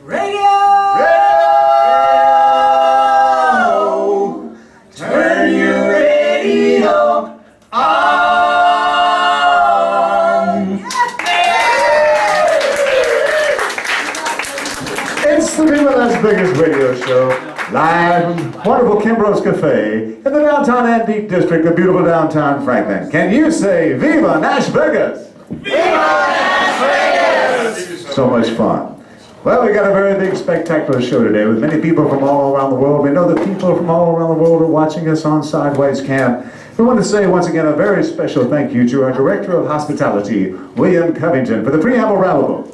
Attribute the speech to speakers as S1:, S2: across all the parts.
S1: Radio! Turn your radio on!
S2: It's the Viva NashVegas radio show, live from wonderful Kimbro's Café in the downtown Anniv district of beautiful downtown Franklin. Can you say Viva NashVegas?
S1: Viva NashVegas!
S2: So much fun. Well, we got a very big, spectacular show today with many people from all around the world. We know that people from all around the world are watching us on Sideways Camp. We want to say once again a very special thank you to our Director of Hospitality, William Covington, for the preamble rallyable.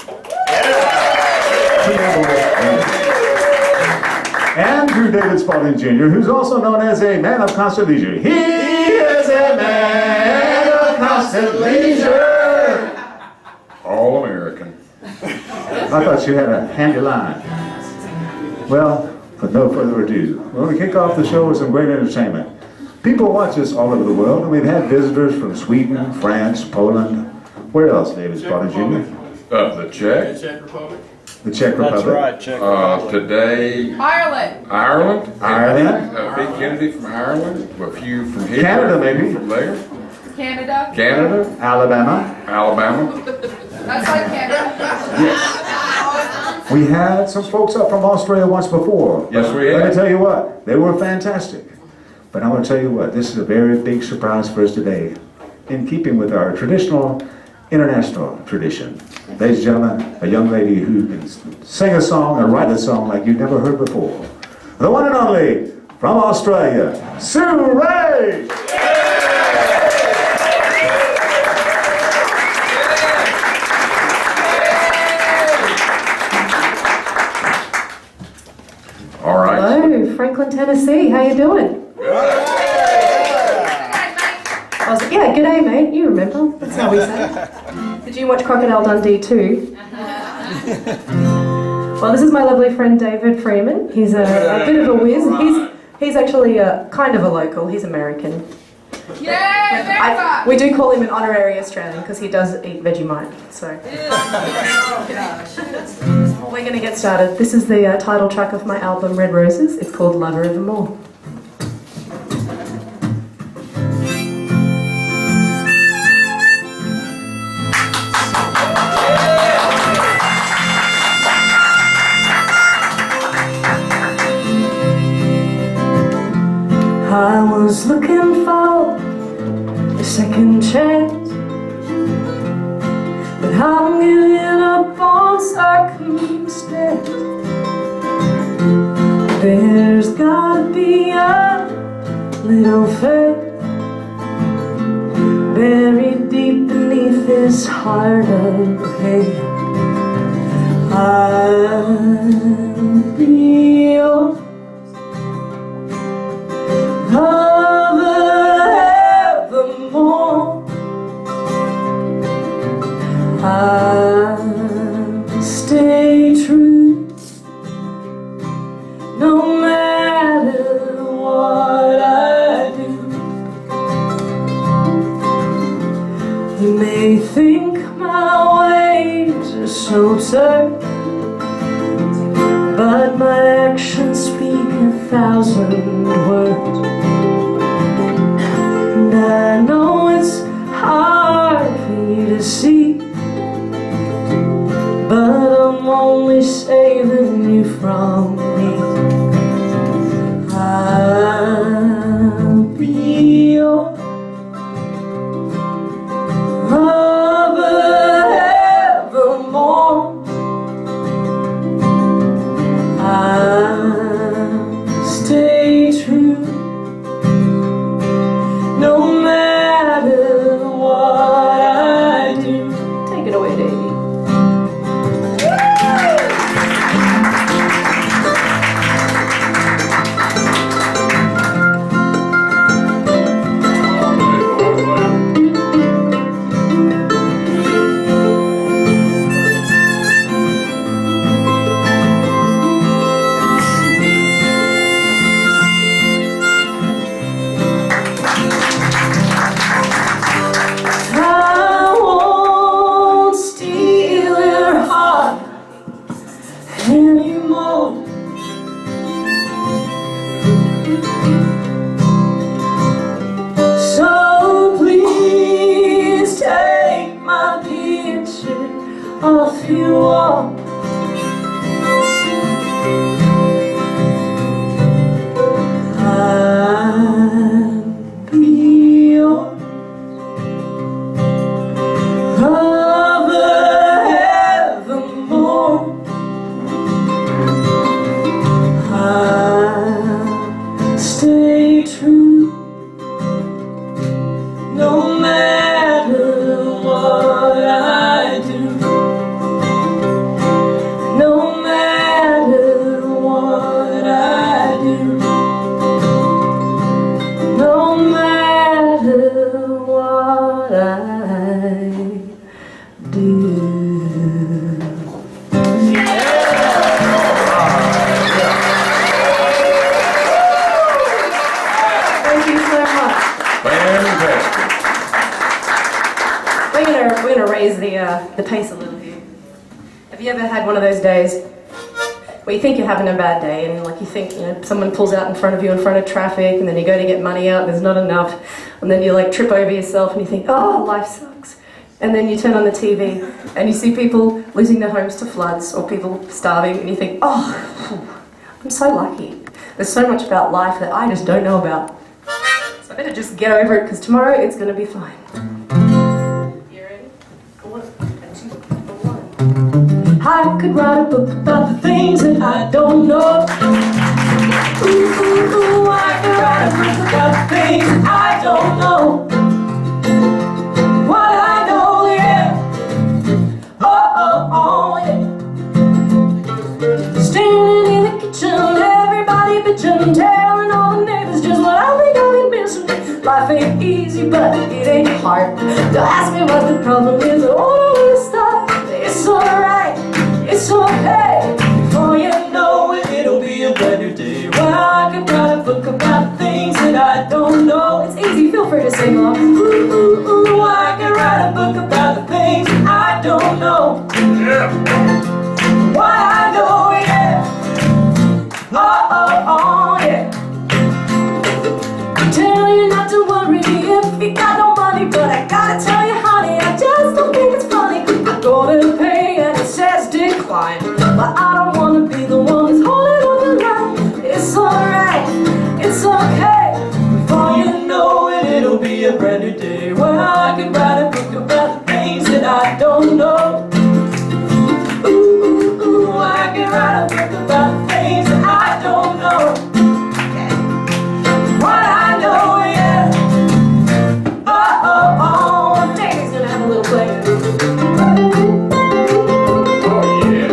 S2: And to David Spaulding Jr., who's also known as a man of constant leisure. He is a man of constant leisure.
S3: All American.
S2: I thought you had a handy line. Well, with no further ado, we're going to kick off the show with some great entertainment. People watch us all over the world, and we've had visitors from Sweden, France, Poland. Where else, David Spaulding Jr.?
S3: The Czech.
S4: The Czech Republic.
S2: The Czech Republic.
S5: That's right, Czech Republic.
S3: Today,
S6: Ireland.
S3: Ireland.
S2: Ireland.
S3: Big Kennedy from Ireland. A few from here.
S2: Canada,
S3: a few
S2: maybe.
S3: From there.
S6: Canada.
S3: Canada.
S2: Alabama.
S3: Alabama.
S6: That's like Canada.
S2: Yes. We had some folks up from Australia once before.
S3: Yes, we
S2: Let me
S3: have.
S2: tell you what, they were fantastic. But I'm going to tell you what, this is a very big surprise for us today, in keeping with our traditional international tradition. Ladies and gentlemen, a young lady who can sing a song and write a song like you've never heard before. The one and only, from Australia, Sue Ray!
S3: All right.
S7: Hello, Franklin, Tennessee. How you doing? I was like, yeah, g'day, mate. You remember? That's how we say it. Did you watch Crocodile Dundee too? Well, this is my lovely friend David Freeman. He's a bit of a whiz. He's actually kind of a local. He's American.
S6: Yeah,
S7: We do call him an honorary Australian because he does eat Vegemite. So we're going to get started. This is the title track of my album Red Roses. It's called Lover Evermore. I was looking for a second chance, but I'm giving up on circumstance. There's gotta be a little faith buried deep beneath this heart of hate. I'll be yours, lover evermore. I'll stay true, no matter what I do. You may think my ways are so absurd, but my actions speak 1,000 words. And I know it's hard for you to see, but I'm only saving you from me. I'll be yours, lover evermore. I'll stay true, no matter what I do. Take it away, Davey.
S4: more. So please take my picture off your wall. I'll be yours forevermore. I'll stay true no matter what I do. No matter what I do. No matter what I do. Thank you so much.
S3: Fantastic.
S7: We're gonna raise the pace a little here. Have you ever had one of those days where you think you're having a bad day and like you think, you know, someone pulls out in front of you in front of traffic and then you go to get money out, there's not enough, and then you like trip over yourself and you think, oh, life sucks. And then you turn on the TV and you see people losing their homes to floods or people starving and you think, oh, I'm so lucky. There's so much about life that I just don't know about. So I better just get over it because tomorrow it's going to be fine. You ready? 1, 2, 1. I could write a book about the things that I don't know. Ooh, ooh, ooh, I could write a book about the things that I don't know. What I know, yeah. Oh, oh, oh, yeah. Standing in the kitchen, everybody bitching, telling all the neighbors just what I think I ain't missing. Life ain't easy, but it ain't hard. Don't ask me what the problem is, I wanna where to start. It's alright, it's okay. Before you know it, it'll be a brand new day. Well, I can write a book about things that I don't know. It's easy, feel free to sing along. Ooh, ooh, ooh, I can write a book about the things I don't know.
S3: Yeah.
S4: What I know, yeah. Oh, oh, oh, yeah. Tell you not to worry if you got no money, but I gotta tell you, honey, I just don't think it's funny. I go to pay and it says decline, but I don't wanna be the one that's holding on the line. It's alright, it's okay. Before you know it, it'll be a brand new day where I can write a book about the things that I don't know. Ooh, ooh, ooh, I can write a book about the things that I don't know. What I know, yeah. Oh, oh, oh. David's gonna have a little play.
S3: Oh, yeah.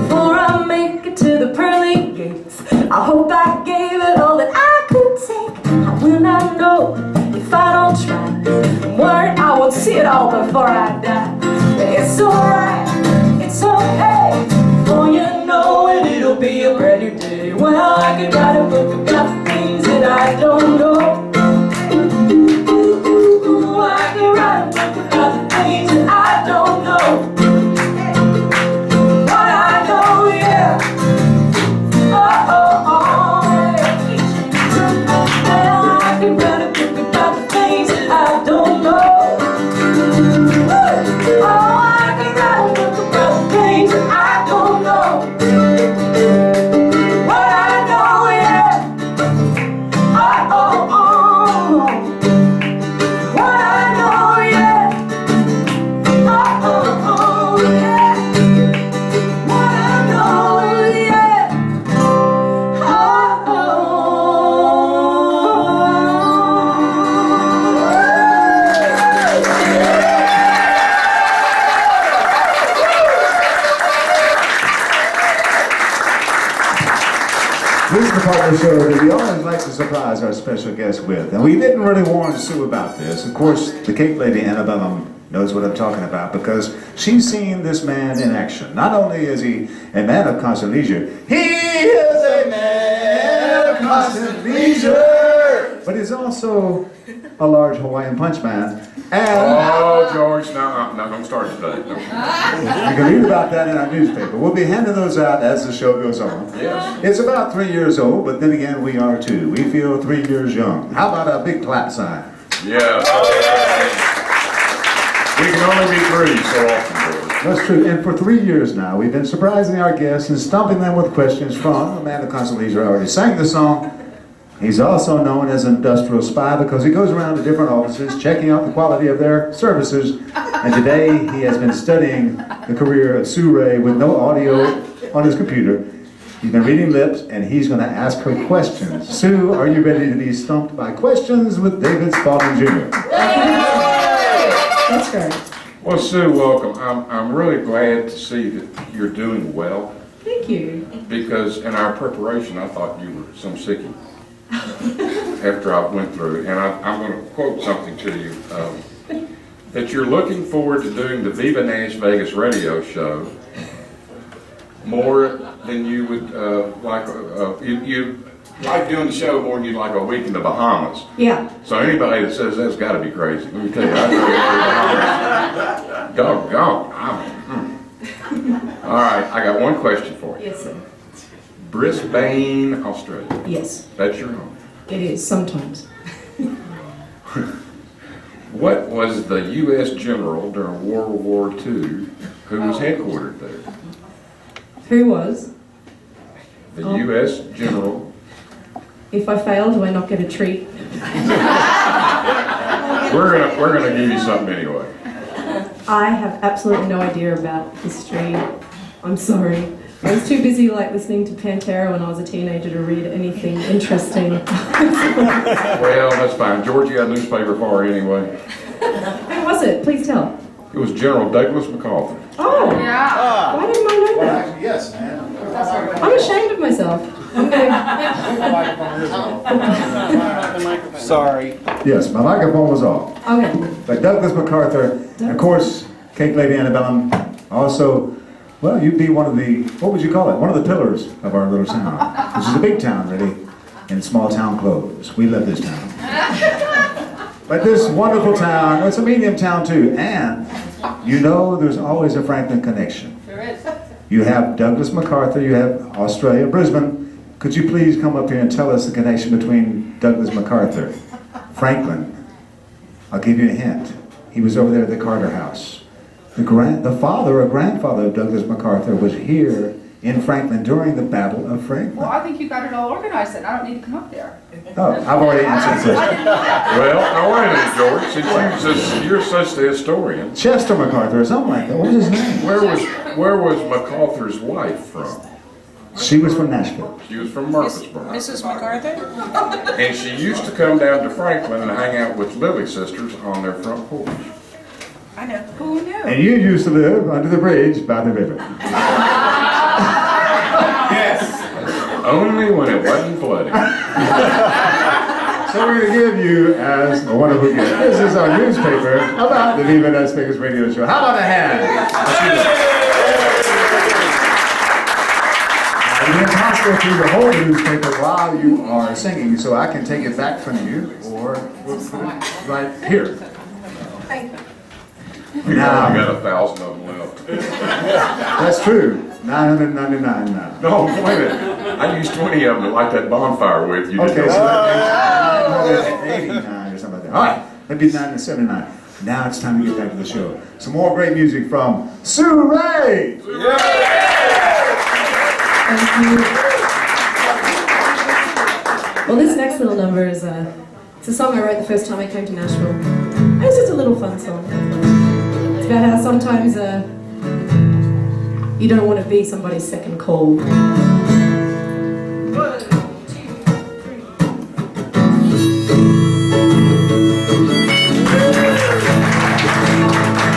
S4: Before I make it to the pearly gates, I hope I gave it all that I could take. I will not know if I don't try. I'm worried I won't see it all before I die. But it's alright, it's okay. Before you know it, it'll be a brand new day. Well, I could write a book about the things that I don't know. Ooh, ooh, ooh, I could write a book about the things that I don't know. What I know, yeah. Oh, oh, oh, yeah. Well, I can write a book about the things that I don't know. Ooh, ooh,
S2: This is the part of the show that we always like to surprise our special guest with. And we didn't really warn Sue about this. Of course, the cake lady Annabelle knows what I'm talking about because she's seen this man in action. Not only is he a man of constant leisure, he is a man of constant leisure, but he's also a large Hawaiian punch man. And
S3: Oh, George, no, don't start today. No.
S2: you can read about that in our newspaper. We'll be handing those out as the show goes on.
S3: Yes.
S2: It's about 3 years old, but then again, we are too. We feel 3 years young. How about a big clap sign?
S3: Yes. We can only be three so often, George.
S2: That's true. And for 3 years now, we've been surprising our guests and stumping them with questions from a man of constant leisure. I already sang the song. He's also known as an industrial spy because he goes around to different offices checking out the quality of their services. And today he has been studying the career of Sue Ray with no audio on his computer. He's been reading lips and he's going to ask her questions. Sue, are you ready to be stumped by questions with David Spaulding Jr.?
S7: That's great.
S3: Well, Sue, welcome. I'm really glad to see that you're doing well
S7: Thank you.
S3: because in our preparation I thought you were some sickie after I went through. And I'm going to quote something to you. That you're looking forward to doing the Viva NashVegas radio show more than you would you like doing the show more than you like a week in the Bahamas.
S7: Yeah.
S3: So anybody that says that's got to be crazy. Let me tell you, I'd go to the Bahamas. Doggone. All right, I got one question for you.
S7: Yes, sir.
S3: Brisbane, Australia.
S7: Yes,
S3: That's your home.
S7: it is sometimes.
S3: What was the U.S. general during World War II who was headquartered there?
S7: Who was?
S3: The U.S. general.
S7: If I fail, do I not get a treat?
S3: We're gonna give you something anyway.
S7: I have absolutely no idea about history. I'm sorry. I was too busy listening to Pantera when I was a teenager to read anything interesting.
S3: Well, that's fine. George, you got a newspaper for her anyway.
S7: Who was it? Please tell.
S3: It was General Douglas MacArthur.
S7: Oh,
S6: Yeah.
S7: why didn't I know that?
S2: Actually, yes, man.
S7: I'm ashamed of myself. I'm gonna...
S5: Sorry.
S2: Yes, my microphone was off.
S7: Okay.
S2: But Douglas MacArthur, of course, Cake Lady Annabelle, also, well, you'd be one of the, what would you call it? One of the pillars of our little town, which is a big town, really, in small town clothes. We love this town. But this wonderful town, well, it's a medium town too, and you know there's always a Franklin connection.
S6: There is.
S2: You have Douglas MacArthur, you have Australia, Brisbane. Could you please come up here and tell us the connection between Douglas MacArthur, Franklin? I'll give you a hint. He was over there at the Carter House. The father or grandfather of Douglas MacArthur was here in Franklin during the Battle of Franklin.
S6: Well, I think you got it all organized then. I don't need to come up there.
S2: Oh, I've already answered the question.
S3: Well, now wait a minute, George. Since you're such the historian,
S2: Chester MacArthur or something like that. What was his name?
S3: where was MacArthur's wife from?
S2: She was from Nashville.
S3: She was from Murfreesboro.
S5: Mrs. MacArthur?
S3: And she used to come down to Franklin and hang out with Lily sisters on their front porch.
S5: I know. Who knew?
S2: And you used to live under the bridge by the river.
S3: Only when it wasn't flooding.
S2: So we're going to give you as a wonderful gift. This is our newspaper about the Viva NashVegas radio show. How about a hand? It's impossible to read the whole newspaper while you are singing, so I can take it back from you, or we'll put it right here.
S3: We
S2: Now,
S3: only got 1,000 of them left.
S2: that's true. 999 now.
S3: No, wait a minute. I used 20 of them to light that bonfire with. You
S2: Okay,
S3: didn't
S2: so
S3: know.
S2: that makes 989 or something like that. All right, maybe 979. Now it's time to get back to the show. Some more great music from Sue Ray.
S7: Thank you. Well, this next little number is it's a song I wrote the first time I came to Nashville. And it's just a little fun song. It's about how sometimes you don't want to be somebody's second call.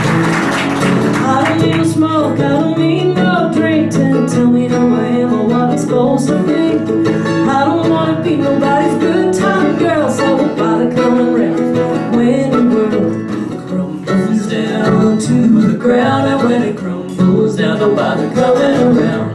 S7: I don't need no smoke, I don't need no drink to tell me who I am or what I'm supposed to think. I
S8: don't bother coming around.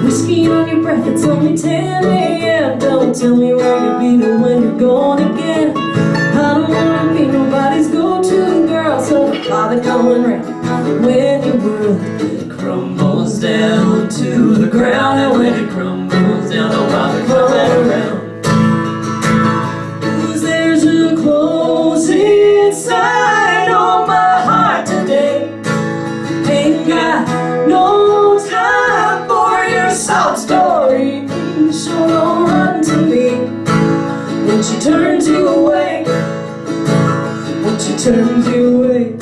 S8: Whiskey on your breath, it's only 10 a.m. Don't tell me where you've been or when you're gone again. I don't wanna be nobody's go-to girl, so don't bother coming around. When your world crumbles down to the ground, and when it crumbles down, don't bother coming around. 'Cause there's a closing sign on my heart today. Ain't got no time for your sob story, so don't run to me when she turns you away, when she turns you away.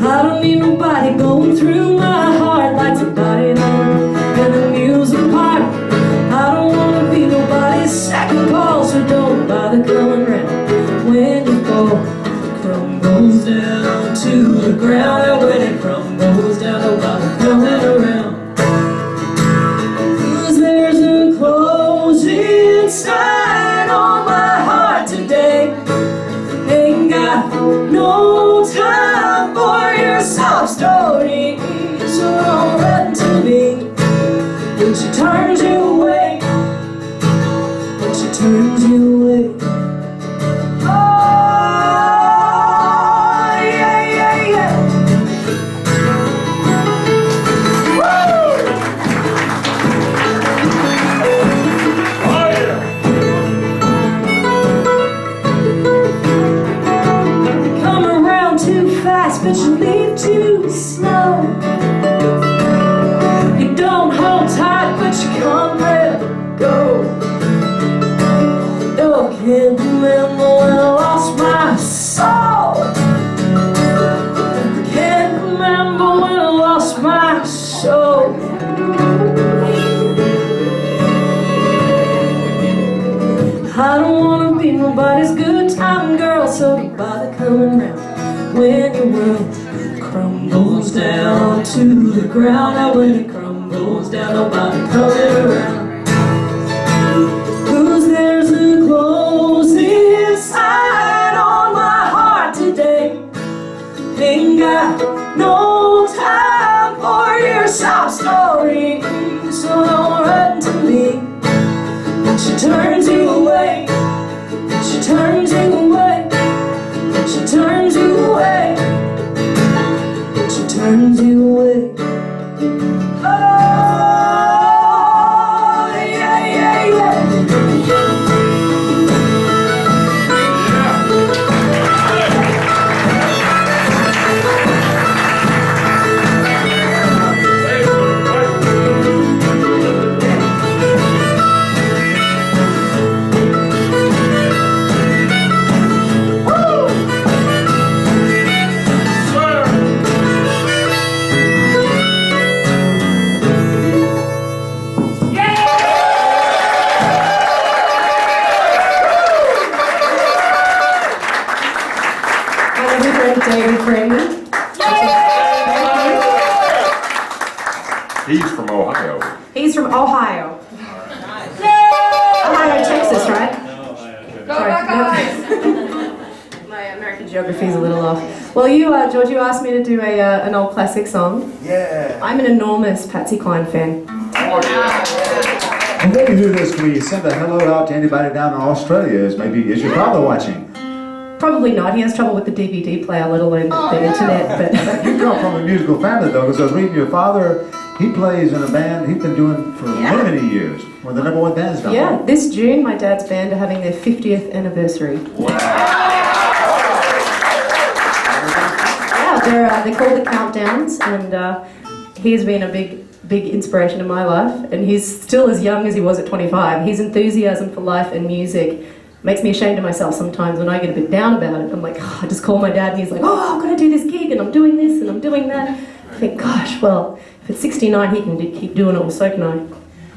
S8: I don't need nobody going through my heart like somebody and the music part. I don't wanna be nobody's second call, so don't bother coming round. When you fall, it crumbles down to the ground, and when it crumbles down, don't bother coming around. 'Cause there's a closing sign on my heart today. Ain't got no time for your sob story, so don't run to me when she turns you away, when she turns you away. Oh, yeah, yeah, yeah. Woo!
S3: Oh, yeah.
S8: Come around too fast, but you leave too slow. You don't hold tight, but you can't let go. Oh, I can't remember when I lost my soul. Can't remember when I lost my soul. I don't wanna be nobody's good time girl, so don't bother coming round. When your world crumbles down to the ground, and when it crumbles down, don't bother coming around. 'Cause there's a closing sign on my heart today. Ain't got no time for your sob story, so don't run to me when she turns you away, when she turns you away, when she turns you away, when she turns you away. Oh, yeah, yeah, yeah. My lovely friend David Freeman.
S3: He's from Ohio.
S7: He's from Ohio. Ohio, Texas, right?
S6: Go
S7: Sorry,
S6: Buckeyes!
S7: My American geography is a little off. Well, you, George, you asked me to do an old classic song.
S2: Yeah.
S7: I'm an enormous Patsy Cline fan.
S2: And when we do this, can we send a hello out to anybody down in Australia? Is your father watching?
S7: Probably not. He has trouble with the DVD player, let alone the internet. But
S2: You come from a musical family, though, because I was reading your father. He plays in a band he's been doing for many, many years. One of the number one bands down
S7: yeah,
S2: there.
S7: this June, my dad's band are having their 50th anniversary. Yeah, they're called the Countdowns, and he has been a big inspiration in my life. And he's still as young as he was at 25. His enthusiasm for life and music makes me ashamed of myself sometimes when I get a bit down about it. I'm like, I just call my dad and he's like, I've got to do this gig and I'm doing this and I'm doing that. I think, gosh, well, if at 69 he can keep doing it, well, so can I.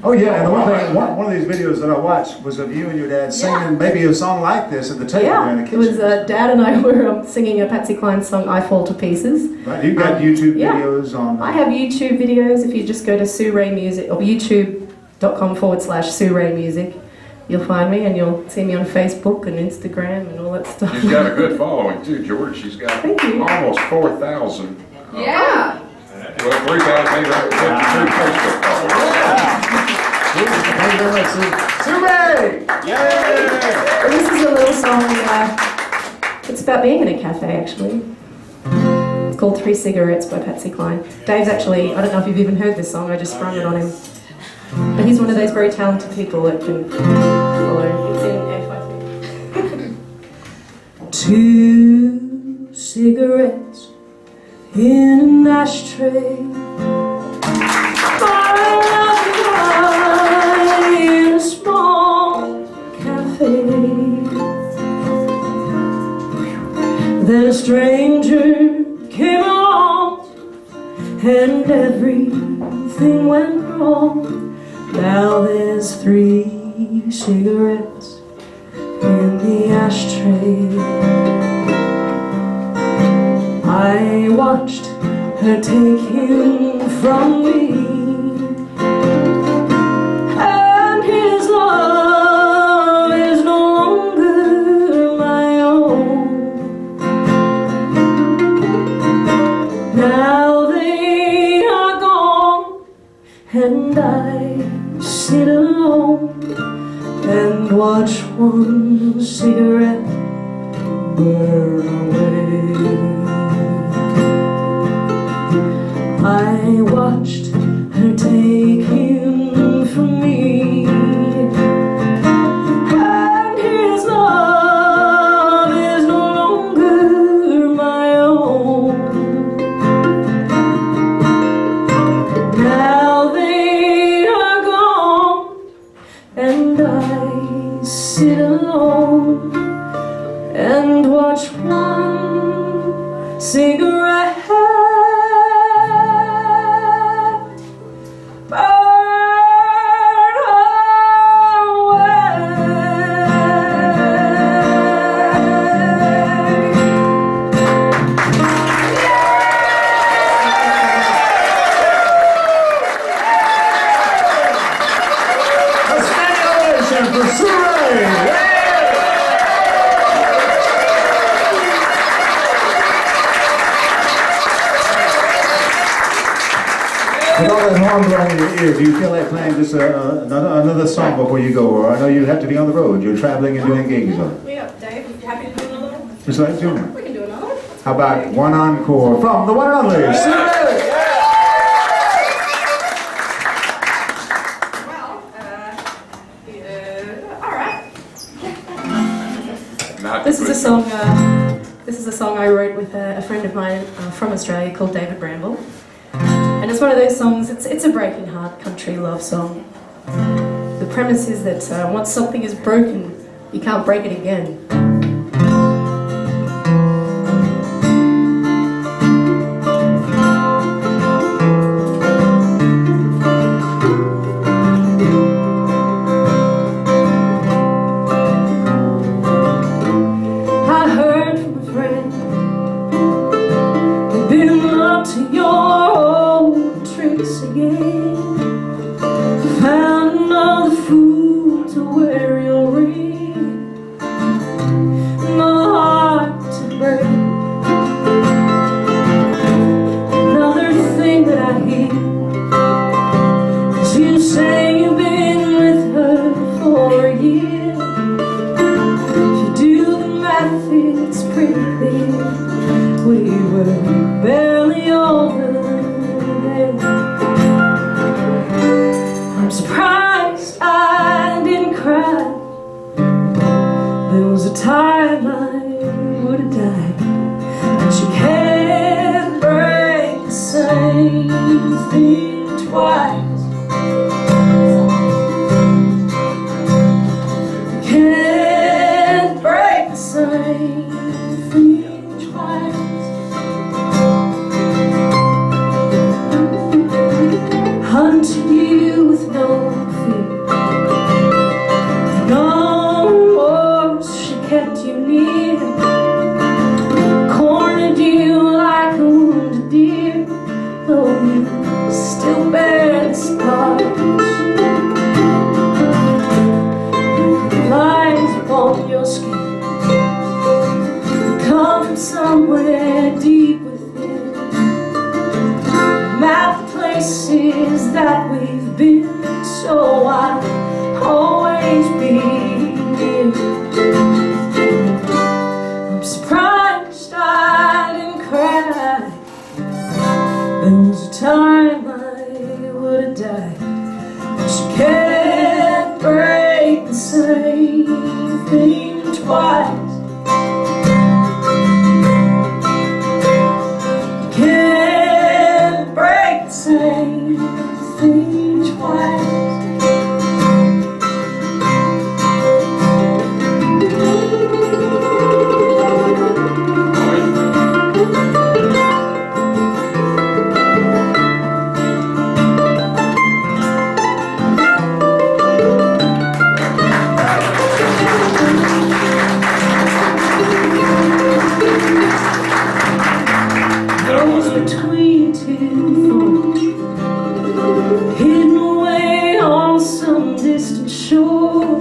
S2: Oh yeah, and the one thing, one of these videos that I watched was of you and your dad singing maybe a song like this at the table there in the
S7: Yeah,
S2: kitchen.
S7: it was Dad and I were singing a Patsy Cline song, I Fall to Pieces.
S2: Right, you've got YouTube
S7: yeah.
S2: videos on...
S7: I have YouTube videos. If you just go to Sue Ray Music, or youtube.com/Sue Ray Music, you'll find me, and you'll see me on Facebook and Instagram and all that stuff.
S3: She's got a good following too, George. She's got
S7: Thank you.
S3: almost 4,000.
S6: Yeah.
S3: Well, 3,852 Facebook followers.
S2: Thank you very much, Sue Ray!
S7: Well, this is a little song, it's about being in a cafe, actually. It's called 3 Cigarettes by Patsy Cline. Dave's actually, I don't know if you've even heard this song, I just sprung it on him. But he's one of those very talented people that can follow. It's in F5.
S8: 2 cigarettes in an ashtray, in a small cafe. Then a stranger came along and everything went wrong. Now there's 3 cigarettes in the ashtray. I watched her take him from me, and his love is no longer my own. Now they are gone, and I sit alone and watch 1 cigarette burn away. I watched her take him from me, and his love is no longer my own. Now they are gone, and I sit alone and watch 1 cigarette
S2: With all that horn blowing in your ear, do you feel like playing just another song before you go? Or I know you have to be on the road. You're traveling and doing gigs.
S7: Yeah, Dave, you happy to do another one?
S2: Just like Junior.
S7: We can do another one.
S2: How about one encore from the one and only Sue Ray?
S7: Well, all right. This is a song. This is a song I wrote with a friend of mine from Australia called David Bramble, and it's one of those songs. It's a breaking heart country love song. The premise is that once something is broken, you can't break it again. Hunting you with no
S8: places that we've been, so I'll always be near. I'm surprised I didn't cry. There was a time I would have died. But you can't break the same thing twice. Can't break the same thing twice. Between two thoughts, hidden away on some distant shore,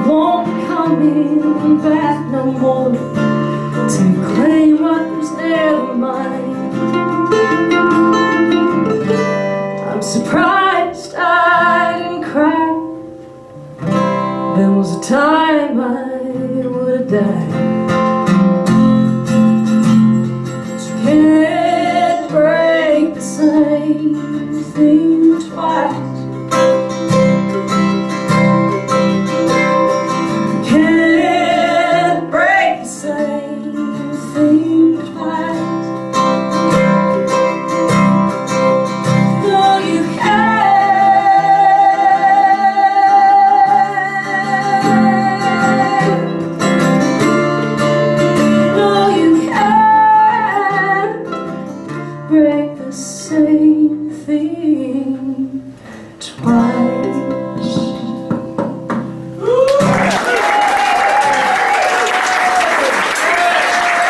S8: won't be coming back no more to claim what was never mine. I'm surprised I didn't cry. There was a time I would have died. Can't break the same thing twice. Can't break the same thing twice. No, you can't. No, you can't break the same thing twice.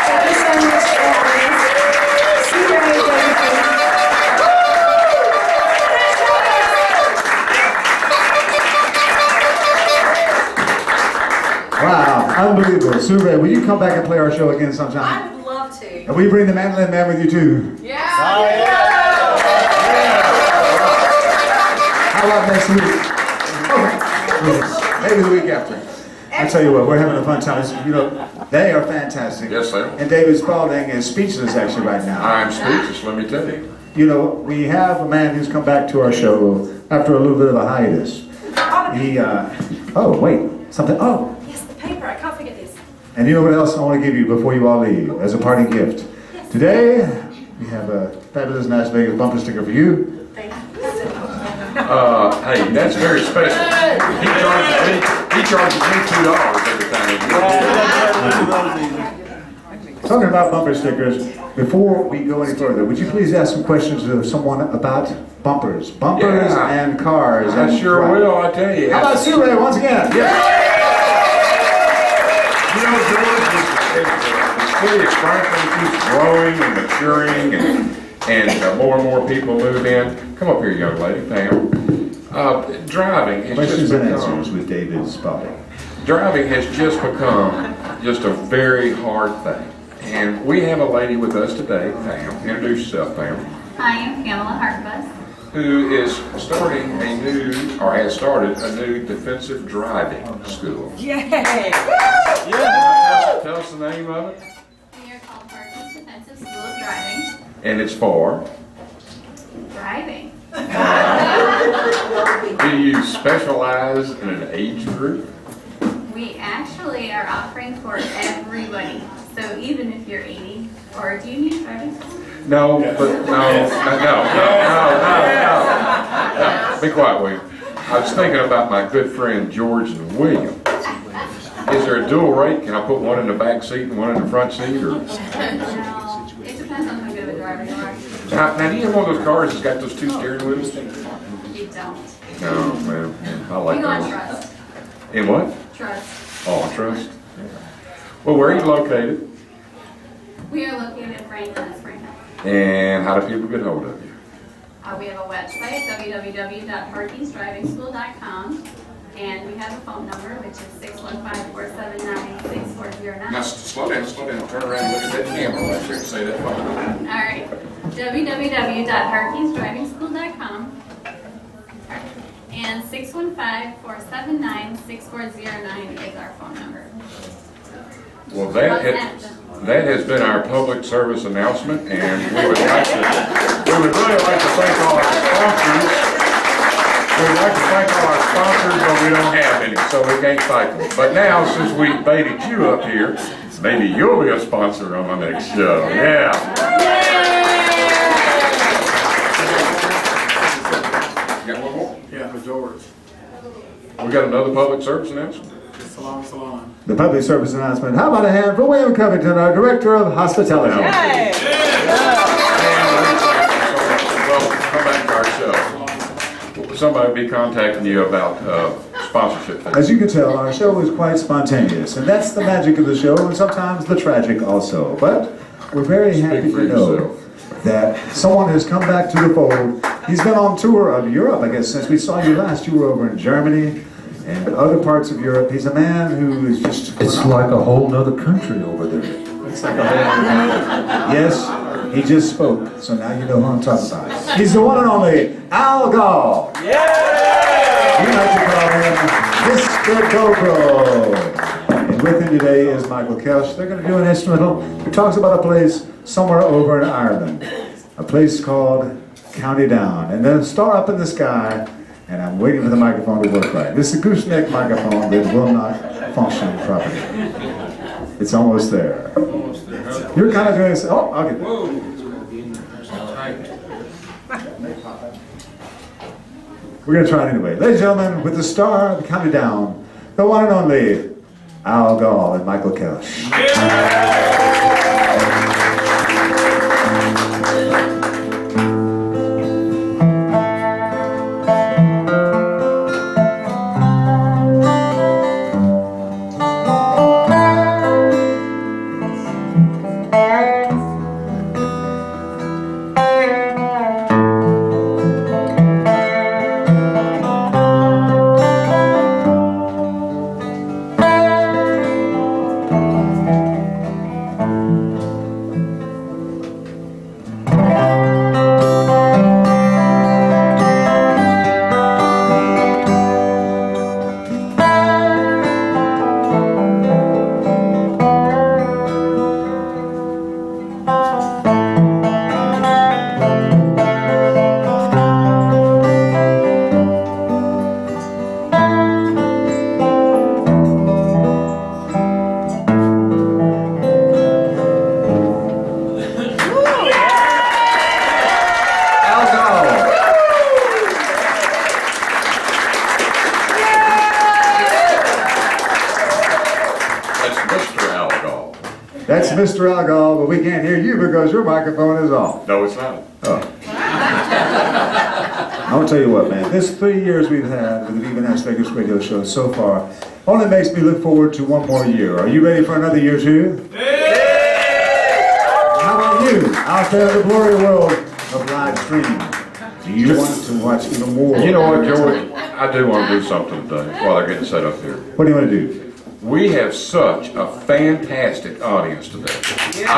S7: Thank you so much, guys. See you very soon.
S2: Wow, unbelievable. Sue, will you come back and play our show again sometime?
S6: I would love to.
S2: And will you bring the mandolin man with you too?
S6: Yeah.
S2: How about next week? Okay. Yes. Maybe the week after. I tell you what, we're having a fun time. You know, they are fantastic.
S3: Yes, sir.
S2: And David Spaulding is speechless actually right now.
S3: I'm speechless, let me tell you.
S2: You know, we have a man who's come back to our show after a little bit of a hiatus. He, oh, wait, something, oh.
S6: Yes, the paper. I can't forget this.
S2: And you know what else I want to give you before you all leave as a parting gift? Today, we have a fabulous NashVegas bumper sticker for you.
S6: Thank you.
S3: Hey, that's very special. He charges me $2 every time.
S2: Talking about bumper stickers, before we go any further, would you please ask some questions of someone about bumpers? Bumpers
S3: Yeah.
S2: and cars.
S3: I
S2: and
S3: sure
S2: trucks.
S3: will, I tell you.
S2: How about Sue once again?
S3: Yeah. You know, George, the city of Franklin keeps growing and maturing, and more and more people move in. Come up here, young lady, Pam. Driving has
S2: Questions
S3: just
S2: and
S3: become,
S2: answers with David Spaulding.
S3: driving has just become just a very hard thing. And we have a lady with us today, Pam. Introduce yourself, Pam.
S9: Hi, I'm Pamela Harkbus.
S3: Who is starting a new, or has started a new defensive driving school.
S5: Yay!
S3: Tell us the name of it.
S9: We are called Parkland's Defensive School of Driving.
S3: And it's for?
S9: Driving.
S3: Do you specialize in an age group?
S9: We actually are offering for everybody. So even if you're 80, or do you need driving school?
S3: No, but no. Be quiet, William. I was thinking about my good friend George and William. Is there a dual rate? Can I put one in the back seat and one in the front seat, or?
S9: No, it depends on how good of a driver you are.
S3: Now, do you have one of those cars that's got those two steering wheels?
S9: You don't.
S3: No, well, I like
S9: We go on
S3: those.
S9: trust.
S3: In what?
S9: Trust.
S3: Oh, trust. Well, where are you located?
S9: We are located in Franklin and Spring Hill.
S3: And how do people get hold of you?
S9: We have a website, www.harkeysdrivingschool.com, and we have a phone number, which is 615-479-6409.
S3: Now, slow down, turn around and look at that camera right there and say that phone.
S9: All right, www.harkeysdrivingschool.com. And 615-479-6409 is our phone number.
S3: Well, that has been our public service announcement, and we would really like to thank all our sponsors. We'd like to thank all our sponsors, but we don't have any, so we can't thank them. But now, since we baited you up here, maybe you'll be a sponsor on my next show. Yeah. Got one more?
S10: Yeah, for George.
S3: We got another public service announcement?
S10: Salon.
S2: The public service announcement. How about a hand for William Covington, our Director of Hospitality?
S3: Well, come back to our show. Somebody will be contacting you about sponsorship.
S2: As you can tell, our show is quite spontaneous, and that's the magic of the show, and sometimes the tragic also. But we're very happy to know that someone has come back to the fold. He's been on tour of Europe, I guess, since we saw you last. You were over in Germany and other parts of Europe. He's a man who is just...
S11: It's like a whole nother country over there.
S2: It's like a whole other country. Yes, he just spoke, so now you know who I'm talking about. He's the one and only Al Goll. Yeah! We like to call him Mr. Dobro. And with him today is Michael Kelsh. They're going to do an instrumental who talks about a place somewhere over in Ireland. A place called County Down. And there's a star up in the sky, and I'm waiting for the microphone to work right. This is a gooseneck microphone that will not function properly. It's almost there. You're kind of doing... Oh, I'll get there. We're going to try it anyway. Ladies and gentlemen, with the star of County Down, the one and only Al Goll and Michael Kelsh. That's Mr. Al Goll, but we can't hear you because your microphone is off.
S3: No, it's not.
S2: Oh. I'll tell you what, man. This 3 years we've had with the Viva NashVegas radio show so far only makes me look forward to one more year. Are you ready for another year too? How about you out there in the glory world of live streaming? Do you want to watch even more?
S3: You know what, George? I do want to do something today while they're getting set up here.
S2: What do you want to do?
S3: We have such a fantastic audience today. George,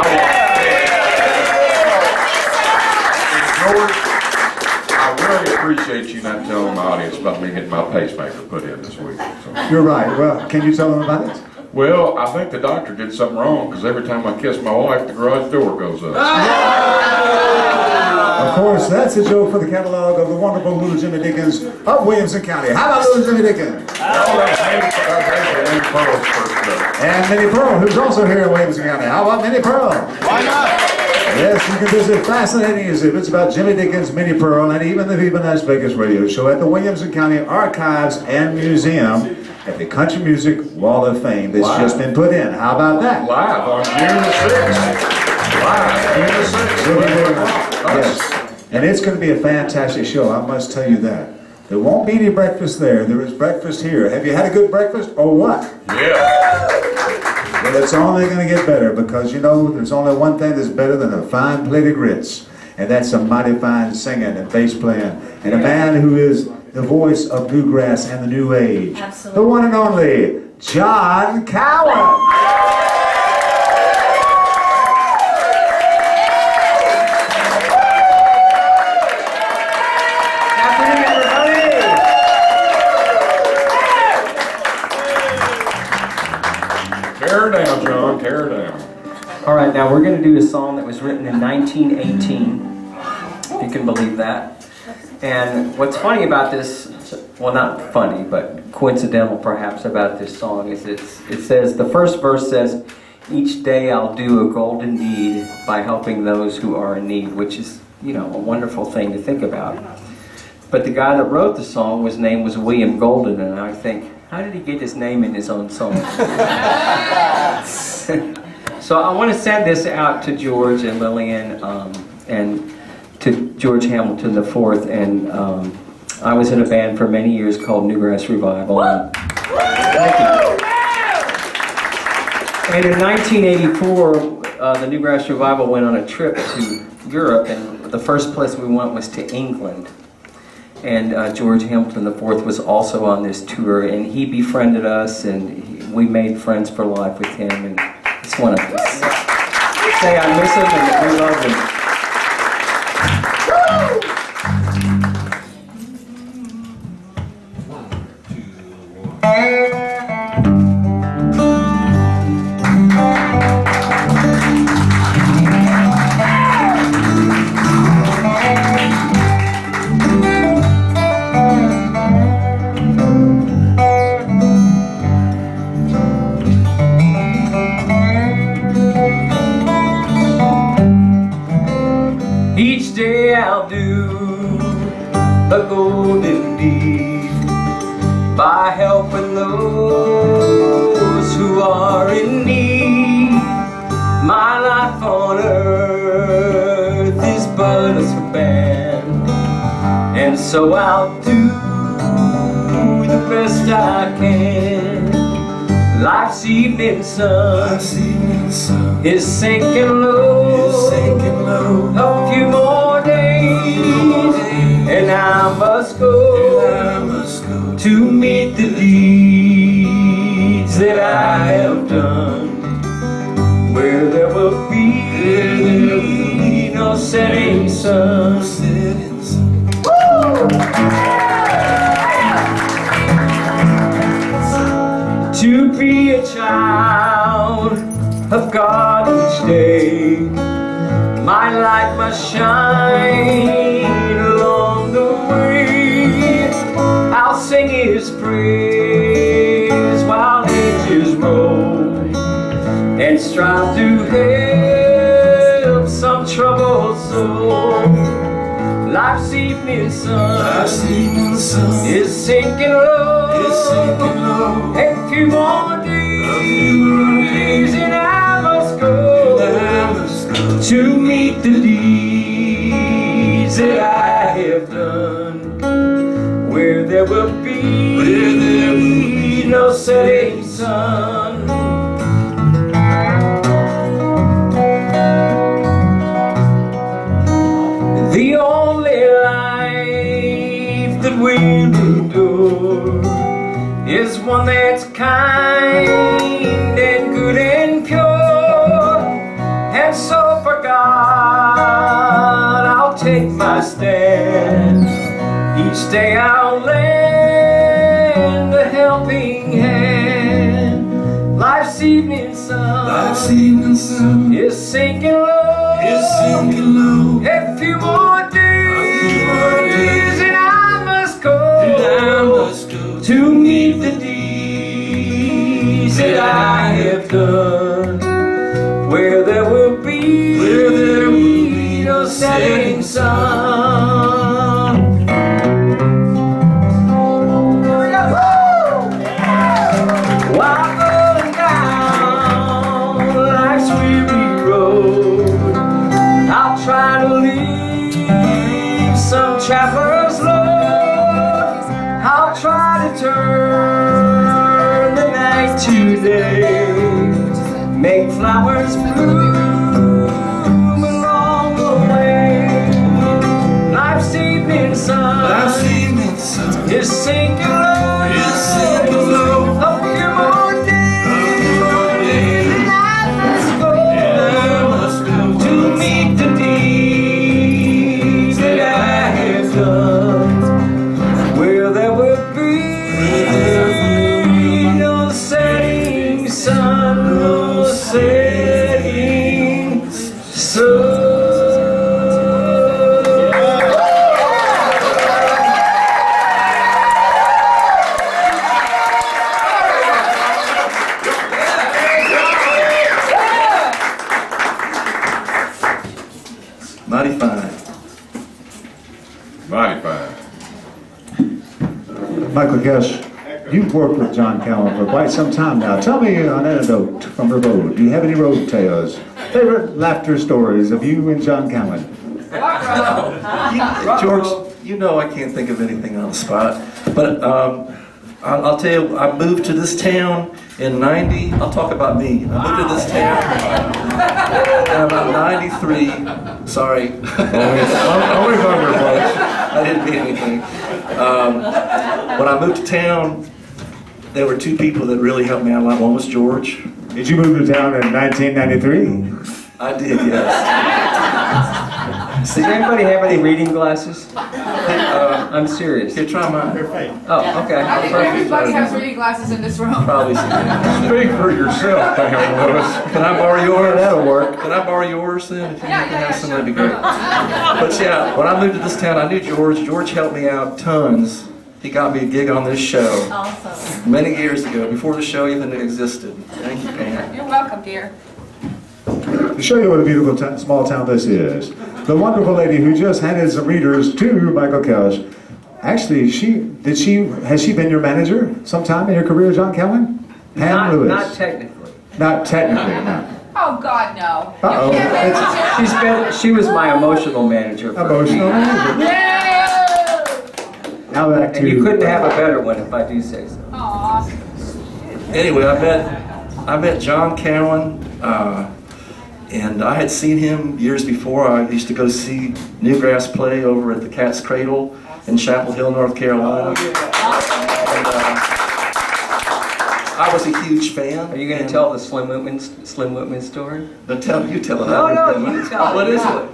S3: I really appreciate you not telling the audience about me getting my pacemaker put in this week. So.
S2: You're right. Well, can you tell them about it?
S3: Well, I think the doctor did something wrong because every time I kiss my wife, the garage door goes up.
S2: Of course, that's a joke for the catalog of the wonderful little Jimmy Dickens of Williamson County. How about little Jimmy Dickens? And Minnie Pearl, who's also here in Williamson County. How about Minnie Pearl?
S1: Why not?
S2: Yes, you can visit fascinating exhibits about Jimmy Dickens, Minnie Pearl, and even the Viva NashVegas radio show at the Williamson County Archives and Museum at the Country Music Wall of Fame that's just been put in. How about that?
S3: Live on June the 6th. Live June the 6th.
S2: Yes, and it's going to be a fantastic show, I must tell you that. There won't be any breakfast there. There is breakfast here. Have you had a good breakfast or what?
S3: Yeah.
S2: Well, it's only going to get better because, you know, there's only one thing that's better than a fine plate of grits, and that's some mighty fine singing and bass playing, and a man who is the voice of bluegrass and the new age.
S7: Absolutely.
S2: The one and only John Cowan.
S12: we're going to do a song that was written in 1918, if you can believe that. And what's funny about this, well, not funny, but coincidental perhaps about this song is it says, the first verse says, each day I'll do a golden deed by helping those who are in need, which is, you know, a wonderful thing to think about. But the guy that wrote the song, his name was William Golden, and I think, how did he get his name in his own song? So I want to send this out to George and Lillian and to George Hamilton IV. And I was in a band for many years called Newgrass Revival. Thank you. And in 1984, the Newgrass Revival went on a trip to Europe, and the first place we went was to England. And George Hamilton IV was also on this tour, and he befriended us, and we made friends for life with him. And I just want to say I miss him and we love him. Each day I'll do a golden deed by helping those who are in need. My life on earth is but a span, and so I'll do the best I can. Life's evening sun is sinking low. A few more days, and I must go to meet the deeds that I have done, where there will be no setting sun. To be a child of God each day, my light must shine along the way. I'll sing His praise while ages roll, and strive to help some troubled soul. Life's evening sun is sinking low. A few more days, and I must go to meet the deeds that I have done, where there will be no setting sun. The only life that will endure is one that's kind and good and pure. And so for God I'll take my stand. Each day I'll lend a helping hand. Life's evening sun is sinking low. A few more days, and I must go to meet the deeds that I have done, where there will be no setting sun. While going down life's weary road, I'll try to leave some traveler's load. I'll try to turn the night to day, make flowers bloom along the way. Life's evening sun is sinking low. A few more days, and I must go to meet the deeds that I have done, where there will be no setting sun, no setting
S3: Mighty fine.
S2: Michael Kelsh, you've worked with John Cowan for quite some time now. Tell me an anecdote from the road. Do you have any road tales? Favorite laughter stories of you and John Cowan?
S13: George, you know I can't think of anything on the spot, but I'll tell you, I moved to this town in 90, I'll talk about me. I moved to this town in about 93, sorry.
S3: Always under, folks.
S13: I didn't mean anything. When I moved to town, there were two people that really helped me out a lot. One was George.
S2: Did you move to town in 1993?
S13: I did, yes.
S12: Does anybody have any reading glasses? I'm serious.
S13: Here, try mine.
S12: Oh, okay.
S5: I think everybody has reading glasses in this room.
S13: Probably some.
S3: Speak for yourself, Pam Lewis.
S13: Can I borrow yours?
S2: That'll work.
S13: Can I borrow yours then? If you
S5: Yeah,
S13: can
S5: yeah,
S13: have some,
S5: sure.
S13: that'd be great. But yeah, when I moved to this town, I knew George. George helped me out tons. He got me a gig on this show
S5: Awesome.
S13: many years ago, before the show even existed. Thank you, Pam.
S5: You're welcome, dear.
S2: To show you what a beautiful small town this is, the wonderful lady who just handed some readers to Michael Kelsh, actually, has she been your manager sometime in your career, John Cowan? Pam Lewis.
S12: Not technically.
S2: Not technically, no.
S5: Oh, God, no.
S2: Uh-oh.
S5: You can't
S12: She was my emotional manager. for
S2: Emotional
S12: me.
S2: manager.
S5: Yeah!
S2: Now back to
S12: And you couldn't have a better one if I do say so.
S5: Aw.
S13: Anyway, I met John Cowan, and I had seen him years before. I used to go see Newgrass play over at the Cat's Cradle in Chapel Hill, North Carolina. And, I was a huge fan.
S12: Are you going to tell the Slim Whitman story?
S13: No, you tell it.
S12: No, you tell it.
S13: What is it?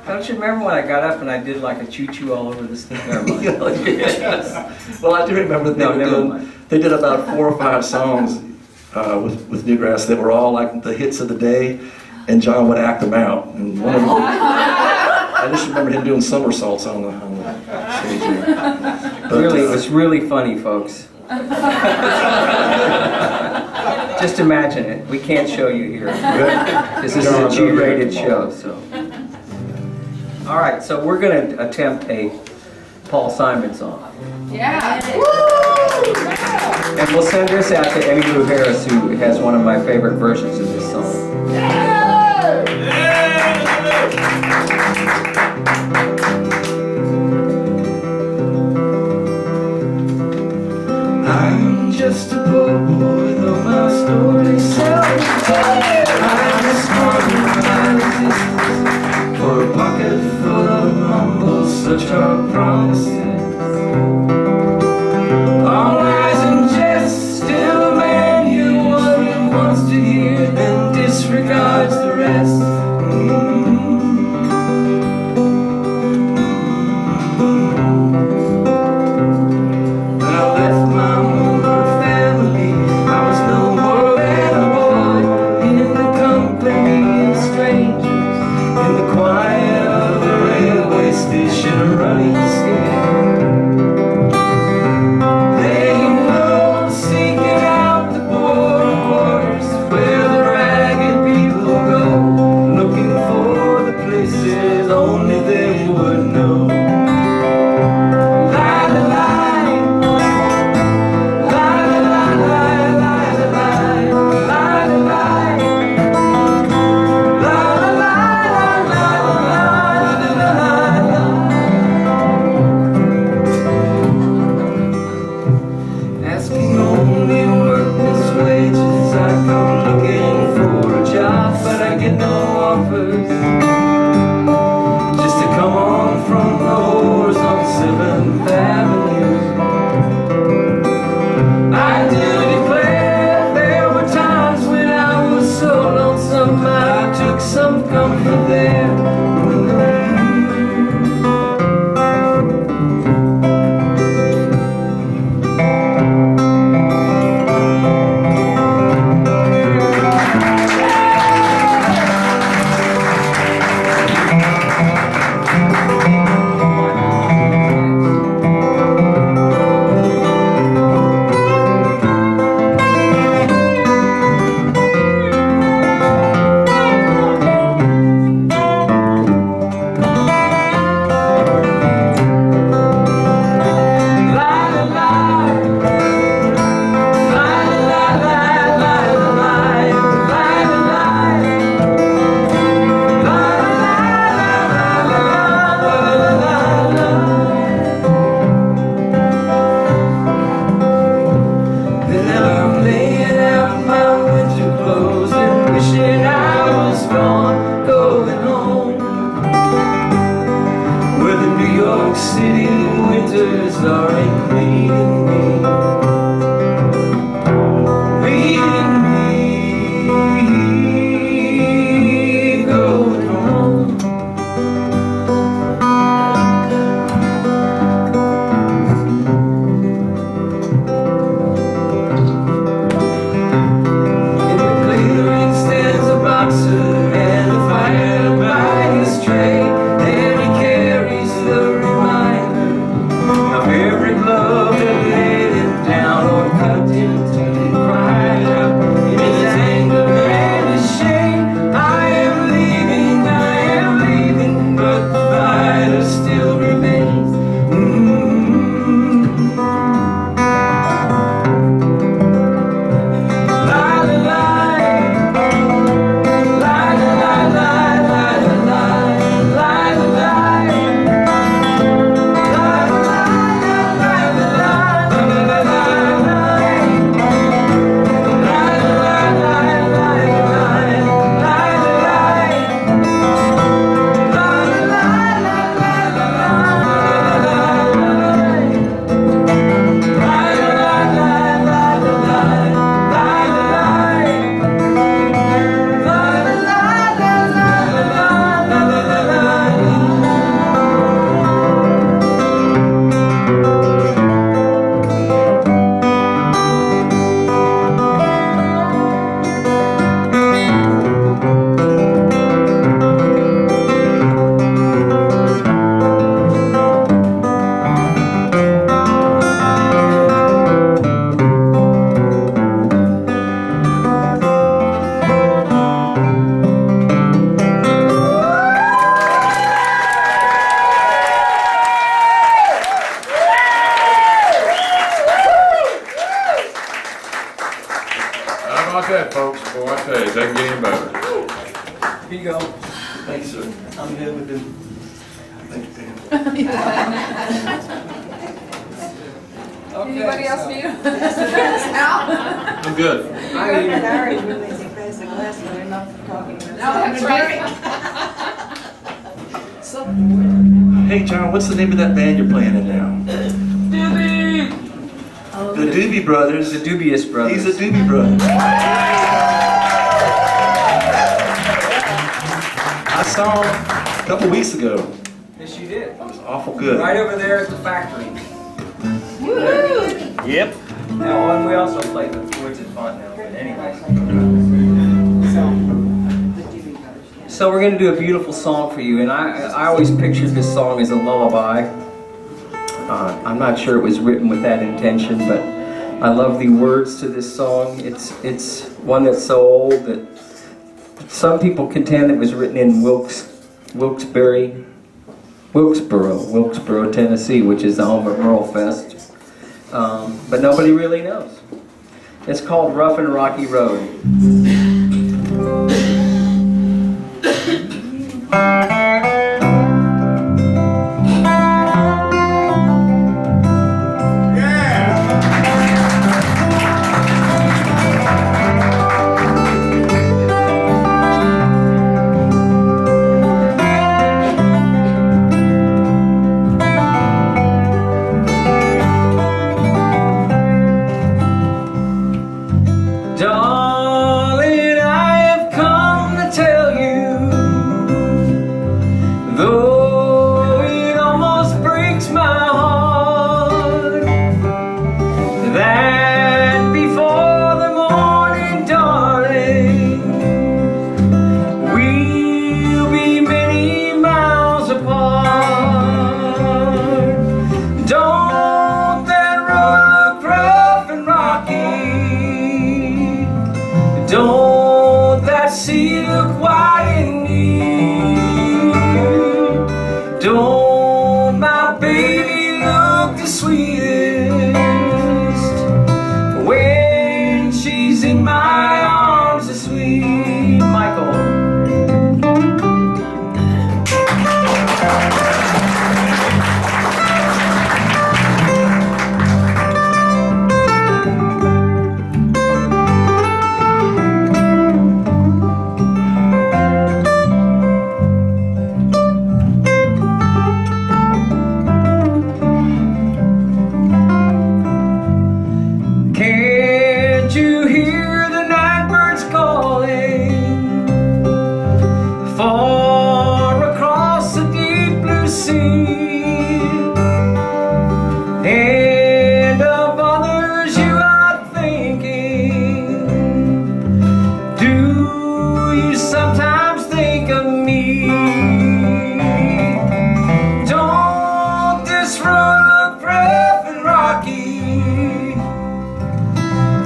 S12: Don't you remember when I got up and I did like a choo-choo all over this thing? Never mind.
S13: Yes. Well, I do remember that they did about 4 or 5 songs with Newgrass that were all like the hits of the day, and John would act them out. And one of them, I just remember him doing somersaults on the stage. But,
S12: Really, it was really funny, folks. Just imagine it. We can't show you here. This is a G-rated show, so. All right, so we're going to attempt a Paul Simon song.
S5: Yeah.
S12: And we'll send this out to Annie Lou Harris, who has one of my favorite versions of this song.
S13: I'm just a poor boy, though my story's self-told. I'm just my existence for a pocket full of mumbles, such are promises. All lies and jest, still a man you one wants to hear, then disregards the rest. Running scared. They know seeking out the poor quarters where the ragged people go, looking for the places only they would know.
S12: City winters are invading me. Leading me, going home. In the clearing stands a boxer and a fire by his tray, and he carries the reminder of every glove that laid him down or cut him till he cried out in his anger and his shame. I am leaving, but the fighter still remains. La la la, la la la la la la la la la.
S3: How about that, folks? Boy, I tell you, they can get any better.
S12: Here you go.
S13: Thanks, sir.
S12: I'm good with it.
S13: Thank you, Dan.
S5: Anybody else need? Al?
S3: I'm good.
S5: No, that's right.
S13: Hey, John, what's the name of that band you're playing in now?
S12: Doobie!
S13: The Doobie Brothers.
S12: The Dubious Brothers.
S13: He's a Doobie brother. I saw him a couple weeks ago.
S12: Yes, you did.
S13: It was awful good.
S12: Right over there at the factory.
S13: Yep.
S12: Now, and we also played the Woods at Fun now, but anyways. So we're going to do a beautiful song for you, and I always pictured this song as a lullaby. I'm not sure it was written with that intention, but I love the words to this song. It's one that's so old that some people contend it was written in Wilkesboro, Tennessee, which is the home of Merle Fest. But nobody really knows. It's called Rough and Rocky Road. Darling, I have come to tell you, though it almost breaks my heart, that before the morning, darling, we'll be many miles apart. Don't that road look rough and rocky? Don't that sea look wide and deep? Don't my baby look the sweetest when she's in my arms, the sweet Michael?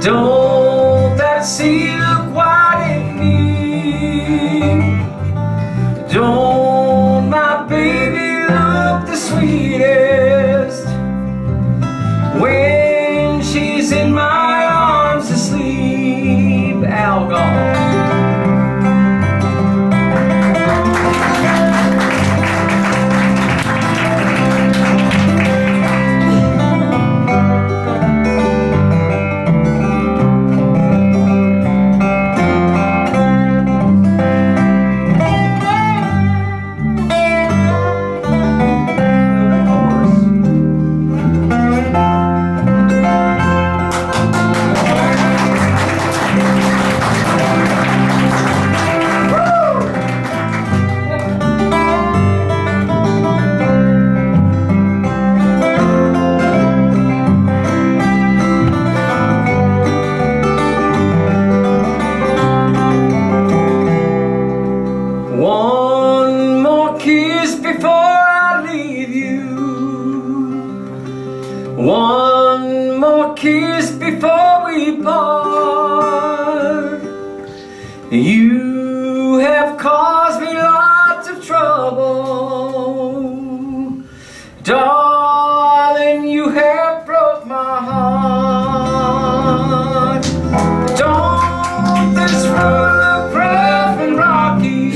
S12: Don't that sea look white in me? Don't my baby look the sweetest when she's in my arms asleep? Al Goll.
S8: One more kiss before we part. You have caused me lots of trouble, darling, you have broke my heart. Don't this road look rough and rocky?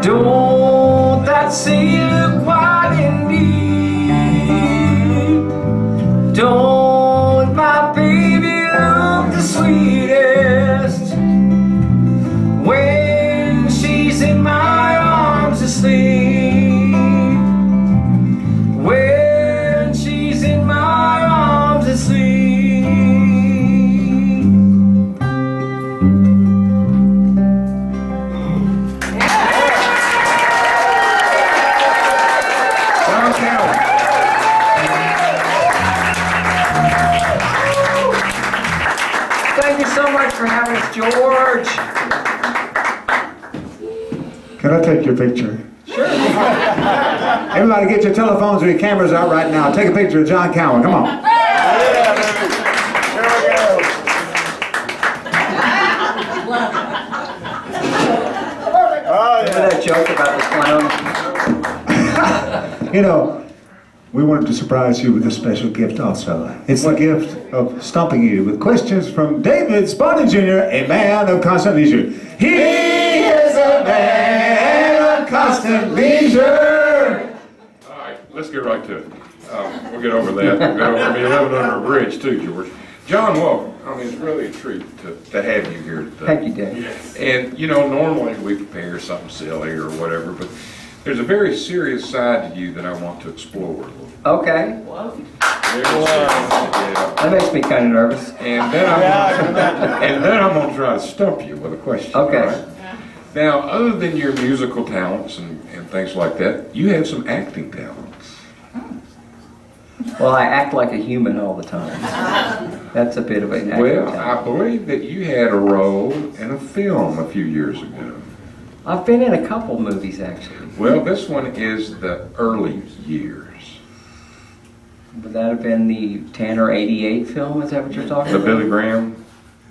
S8: Don't that sea look wide and deep? Don't my baby look the sweetest when she's in my arms asleep? When she's in my arms asleep. Thank you so much for having us, George.
S2: Can I take your picture?
S8: Sure.
S2: Everybody get your telephones or your cameras out right now. Take a picture of John Cowan. Come on.
S12: Remember that joke about the clown?
S2: You know, we wanted to surprise you with a special gift also. It's the gift of stumping you with questions from David Spaulding Jr., a man of constant leisure. He is a man of constant leisure.
S3: All right, let's get right to it. We'll get over that. We'll get over me living under a bridge too, George. John, welcome. I mean, it's really a treat to have you here today.
S12: Thank you, Dave.
S3: And, you know, normally we prepare something silly or whatever, but there's a very serious side to you that I want to explore.
S12: Okay.
S3: Very serious, yeah.
S12: That makes me kind of nervous.
S3: And then I'm going to try to stump you with a question.
S12: Okay.
S3: all right? Now, other than your musical talents and things like that, you have some acting talents.
S12: Well, I act like a human all the time. That's a bit of an acting
S3: Well,
S12: talent.
S3: I believe that you had a role in a film a few years ago.
S12: I've been in a couple movies, actually.
S3: Well, this one is the early years.
S12: Would that have been the Tanner '88 film? Is that what you're talking
S3: The
S12: about?
S3: Billy Graham?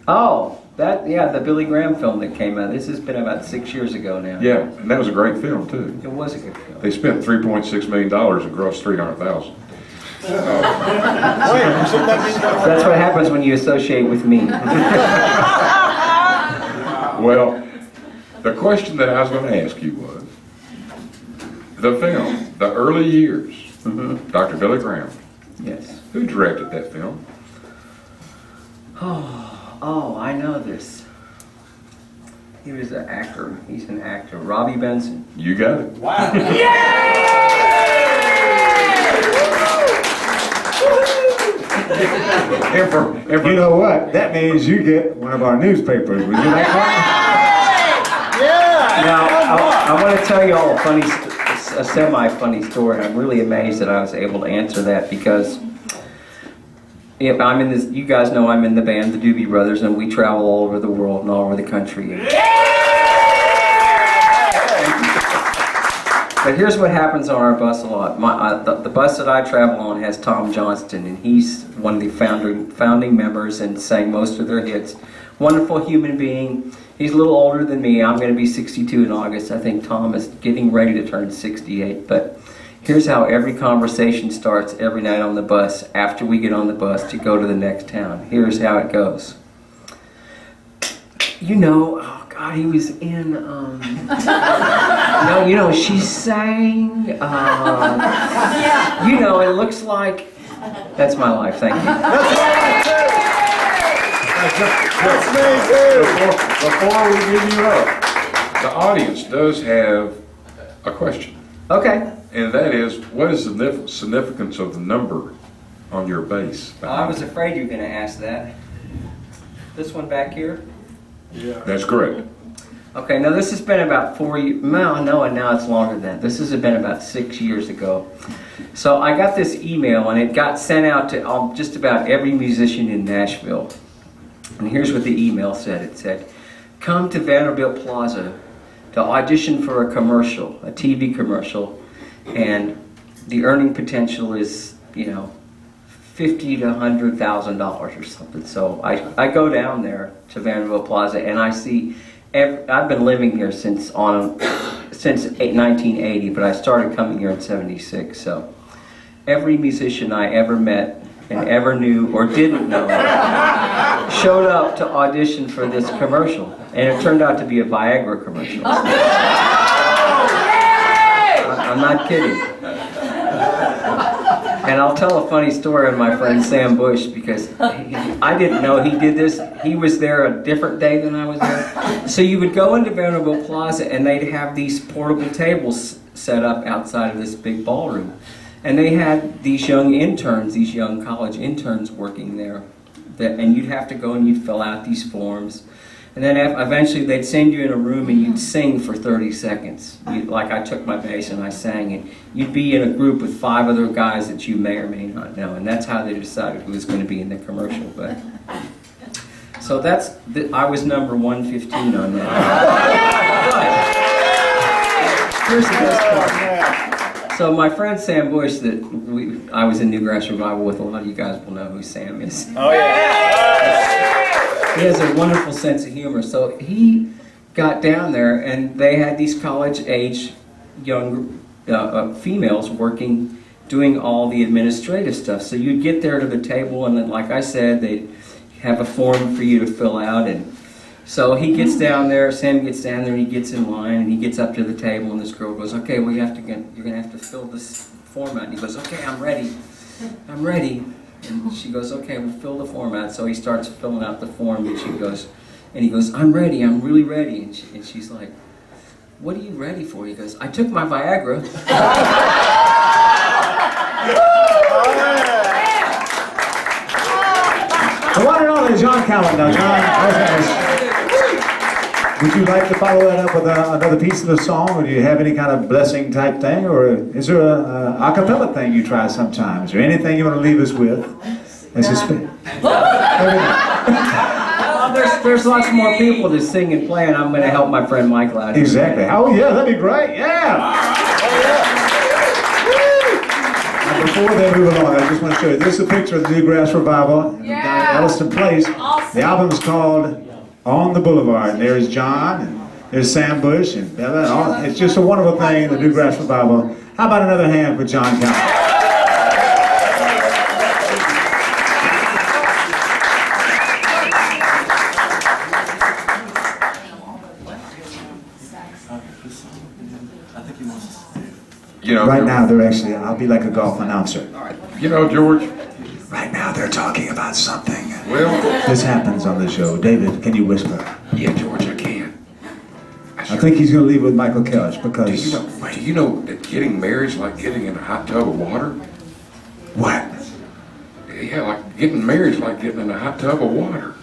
S12: Oh, the Billy Graham film that came out. This has been about 6 years ago now.
S3: Yeah, and that was a great film, too.
S12: It was a good film.
S3: They spent $3.6 million and grossed $300,000.
S12: That's what happens when you associate with me.
S3: Well, the question that I was going to ask you was, the film, the early years, Dr. Billy Graham.
S12: Yes.
S3: Who directed that film?
S12: Oh, I know this. He was an actor. He's an actor. Robbie Benson.
S3: You got it.
S8: Wow.
S2: You know what? That means you get one of our newspapers. Would you like one?
S12: Now, I want to tell you all a semi-funny story. And I'm really amazed that I was able to answer that because if I'm in this, you guys know I'm in the band, the Doobie Brothers, and we travel all over the world and all over the country. But here's what happens on our bus a lot. The bus that I travel on has Tom Johnston, and he's one of the founding members and sang most of their hits. Wonderful human being. He's a little older than me. I'm going to be 62 in August. I think Tom is getting ready to turn 68. But here's how every conversation starts every night on the bus after we get on the bus to go to the next town. Here's how it goes. You know, oh God, he was in, she sang, it looks like, that's my life, thank you.
S3: That's me too. Before we give you up, the audience does have a question.
S12: Okay.
S3: And that is, what is the significance of the number on your bass?
S12: I was afraid you were going to ask that. This one back here?
S3: Yeah. That's correct.
S12: Okay, now this has been about 4 years, no, and now it's longer than that. This has been about 6 years ago. So I got this email, and it got sent out to just about every musician in Nashville. And here's what the email said. It said, come to Vanderbilt Plaza to audition for a commercial, a TV commercial, and the earning potential is, $50,000 to $100,000 or something. So I go down there to Vanderbilt Plaza, and I see, I've been living here since 1980, but I started coming here in '76. So every musician I ever met and ever knew or didn't know showed up to audition for this commercial, and it turned out to be a Viagra commercial. I'm not kidding. And I'll tell a funny story on my friend Sam Bush, because I didn't know he did this. He was there a different day than I was there. So you would go into Vanderbilt Plaza, and they'd have these portable tables set up outside of this big ballroom. And they had these young interns, these young college interns working there. And you'd have to go and you'd fill out these forms. And then eventually they'd send you in a room and you'd sing for 30 seconds. Like I took my bass and I sang, and you'd be in a group with 5 other guys that you may or may not know. And that's how they decided who was going to be in the commercial. But so I was number 115 on that. But here's the best part. So my friend Sam Bush, I was in Newgrass Revival with, a lot of you guys will know who Sam is.
S1: Oh yeah.
S12: He has a wonderful sense of humor. So he got down there, and they had these college-age young females working, doing all the administrative stuff. So you'd get there to the table, and then, like I said, they'd have a form for you to fill out. And so he gets down there, Sam gets down there, and he gets in line, and he gets up to the table, and this girl goes, okay, well, you're going to have to fill this form out. And he goes, okay, I'm ready. And she goes, okay, we'll fill the form out. So he starts filling out the form, and he goes, I'm ready, I'm really ready. And she's like, what are you ready for? He goes, I took my Viagra.
S2: The one and only John Cowan. Now, John, would you like to follow that up with another piece of the song, or do you have any kind of blessing type thing, or is there a cappella thing you try sometimes? Is there anything you want to leave us with?
S12: There's lots more people to sing and play, and I'm going to help my friend Michael out.
S2: Exactly. Oh yeah, that'd be great. Yeah. Now, before they move along, I just want to show you. This is a picture of the Newgrass Revival down at Elliston Place.
S5: Awesome.
S2: The album is called On the Boulevard. And there's John, and there's Sam Bush, and Bella. And it's just a wonderful thing, the Newgrass Revival. How about another hand for John Cowan? Right now, they're actually, I'll be like a golf announcer.
S3: George.
S2: Right now, they're talking about something.
S3: Well,
S2: this happens on the show. David, can you whisper?
S3: Yeah, George, I can.
S2: I think he's going to leave with Michael Kelsh because...
S3: Do you know that getting married is like getting in a hot tub of water?
S2: What?
S3: Yeah, like getting married is like getting in a hot tub of water.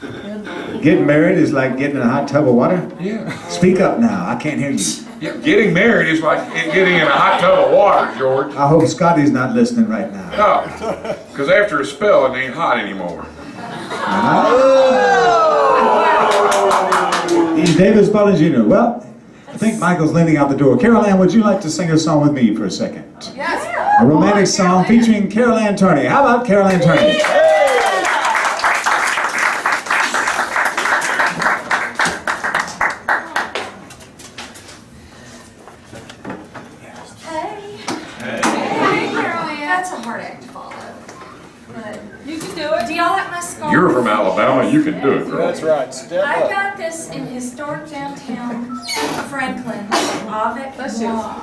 S2: Getting married is like getting in a hot tub of water?
S3: Yeah.
S2: Speak up now. I can't hear you.
S3: Yeah, getting married is like getting in a hot tub of water, George.
S2: I hope Scotty's not listening right now.
S3: No, because after a spell, it ain't hot anymore.
S2: He's David Spaulding Jr. Well, think Michael's leaning out the door. Carol Ann, would you like to sing a song with me for a second?
S5: Yes.
S2: A romantic song featuring Carol Ann Turney. How about Carol Ann Turney?
S6: That's a hard act to follow. But
S5: You can do it.
S6: do y'all like my scarf?
S3: You're from Alabama, you can do it, girl.
S1: That's right. Step
S6: I
S1: up.
S6: got this in historic downtown Franklin avec
S5: Bless you.
S6: moi.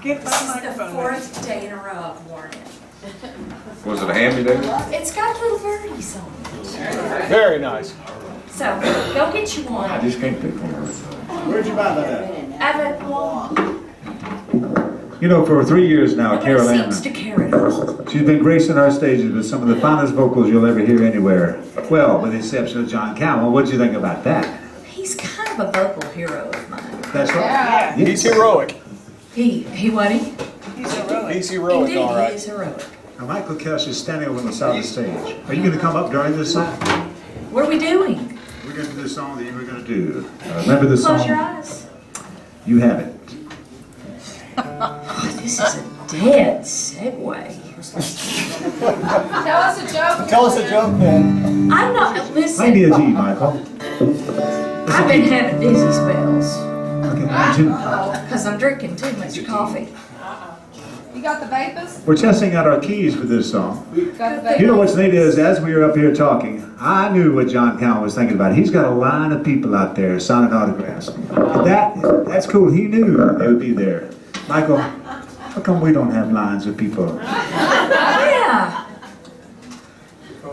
S5: Get
S6: This is the 4th day in a row I've worn it.
S3: Was it a hand-me-down?
S6: It's got little birdies on it.
S1: Very nice.
S6: So, go get you
S3: I
S6: one.
S3: just can't pick one.
S1: Where'd you buy that at?
S6: Avec moi.
S2: You know, for 3 years now, Carol
S6: Nobody
S2: Ann,
S6: seems to carry it.
S2: she's been gracing our stages with some of the finest vocals you'll ever hear anywhere. Well, with the exception of John Cowan. What'd you think about that?
S6: He's kind of a vocal hero of mine.
S2: That's right.
S5: Yeah.
S1: He's heroic.
S6: He what?
S5: He's heroic.
S1: He's heroic,
S6: Indeed,
S1: all
S6: he
S1: right.
S6: is heroic.
S2: Now, Michael Kelsh is standing over on the side of the stage. Are you going to come up during this song?
S6: What are we doing?
S2: We're going to do the song that you were going to do. Remember the song?
S6: Close your eyes.
S2: You have it.
S6: Oh, this is a dead segue.
S5: Tell us a joke.
S1: Tell us a joke then.
S6: I'm not,
S2: Play me a
S6: listen,
S2: G, Michael.
S6: I've been having dizzy spells
S2: Okay, imagine.
S6: because I'm drinking too much coffee.
S5: You got the vapors?
S2: We're testing out our keys for this song.
S5: Got the vapors?
S2: You know what's neat is, as we were up here talking, I knew what John Cowan was thinking about. He's got a line of people out there signing autographs. That's cool. He knew they would be there. Michael, how come we don't have lines of people?
S6: Yeah.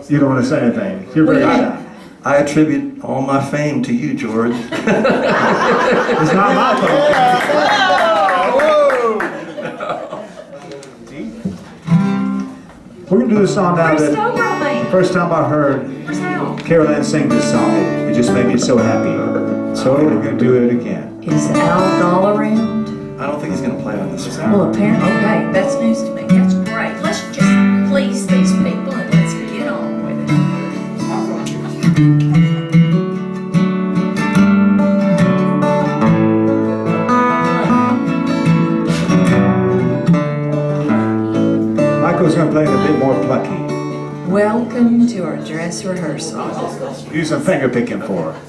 S2: You don't want to say anything. You're very shy.
S13: I attribute all my fame to you, George.
S2: It's not my fault. We're going to do this song now
S6: Where's
S2: that
S6: Dobro?
S2: first time I heard
S6: Where's Al?
S2: Carol Ann sing this song, it just made me so happy. So we're going to do it again.
S6: Is Al Goll around?
S13: I don't think he's going to play on this one.
S6: Well, apparently, okay, that's news to me. That's great. Let's just please these people and let's get on with it.
S2: Michael's going to play it a bit more plucky.
S6: Welcome to our dress rehearsal.
S2: Do some finger picking for her.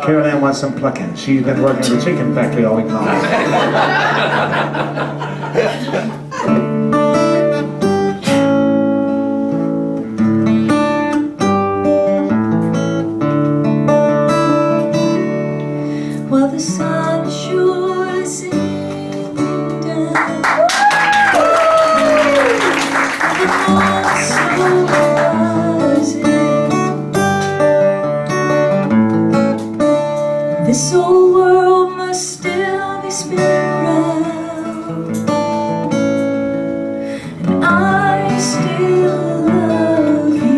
S2: Carol Ann wants some plucking. She's been working at the chicken factory all week long.
S8: Well, the sun sure is sinking down. The moon's so rising. This old world must still be spinning round, and I still love you.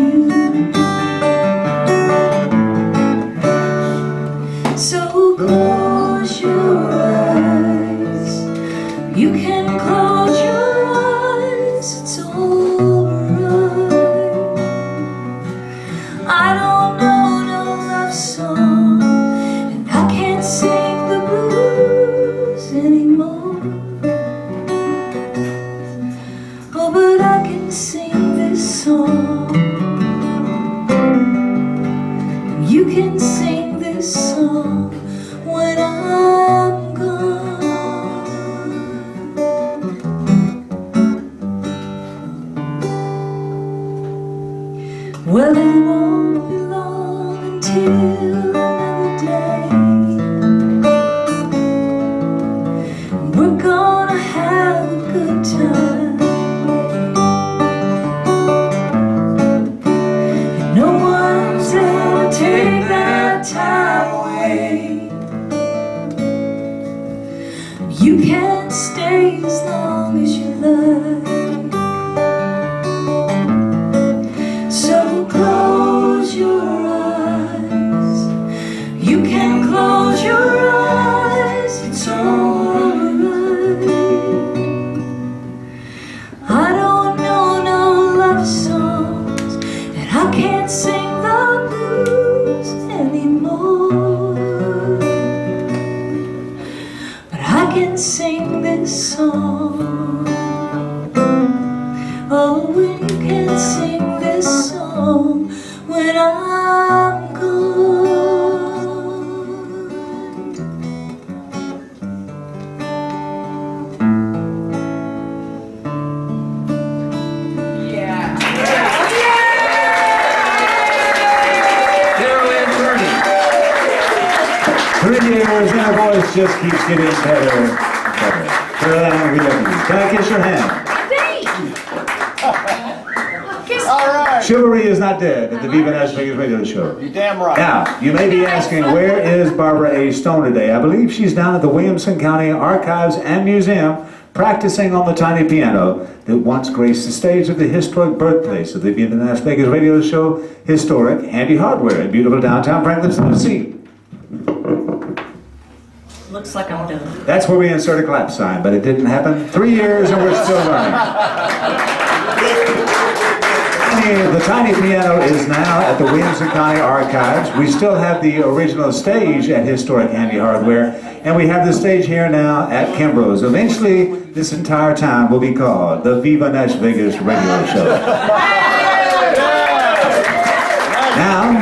S8: So close your eyes. You can close your eyes. It's alright. I don't know no love song, and I can't sing the blues anymore. Oh, but I can sing this song. You can sing this song when I'm gone. Well, it won't be long until another day. We're gonna have a good time, and no one's ever take that time away. You can stay as long as you like. So close your eyes. You can close your eyes. It's alright. I don't know no love songs, and I can't sing the blues anymore. But I we can sing this song when I'm gone.
S5: Yeah.
S12: Carol and Turney.
S2: 3 years and her voice just keeps getting better and better. Caroline, we love you. Can I kiss your hand?
S1: All right.
S2: Chivalry is not dead at the Viva NashVegas radio show.
S1: You're damn right.
S2: Now, you may be asking, where is Barbara A. Stone today? I believe she's down at the Williamson County Archives and Museum practicing on the tiny piano that once graced the stage of the historic birthplace of the Viva NashVegas radio show, historic Handy Hardware in beautiful downtown Franklin, Tennessee.
S6: Looks like I'm done.
S2: That's where we insert a clap sign, but it didn't happen. 3 years and we're still learning. The tiny piano is now at the Williamson County Archives. We still have the original stage at historic Handy Hardware, and we have the stage here now at Kimbro's. Eventually, this entire time will be called the Viva NashVegas radio show. Now,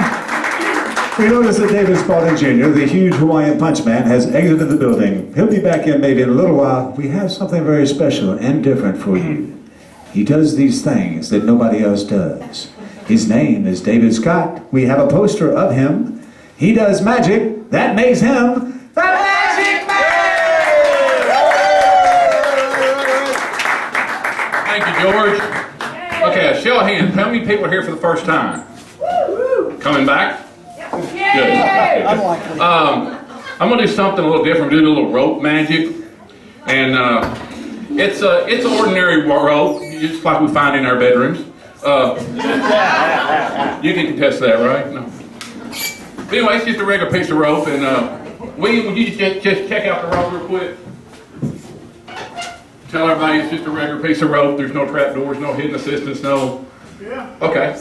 S2: we notice that David Spaulding Jr., the huge Hawaiian punch man, has exited the building. He'll be back in maybe in a little while. We have something very special and different for you. He does these things that nobody else does. His name is David Scott. We have a poster of him. He does magic. That makes him the Magic
S3: Thank you, George. Okay, a show of hands. How many people are here for the first time? Coming back? Good. I'm gonna do something a little different. We're doing a little rope magic, and it's ordinary rope, just like we find in our bedrooms. You can contest that, right? No. But anyway, it's just a regular piece of rope, and would you just check out the rope real quick? Tell everybody it's just a regular piece of rope. There's no trap doors, no hidden assistance, no.
S10: Yeah.
S3: Okay.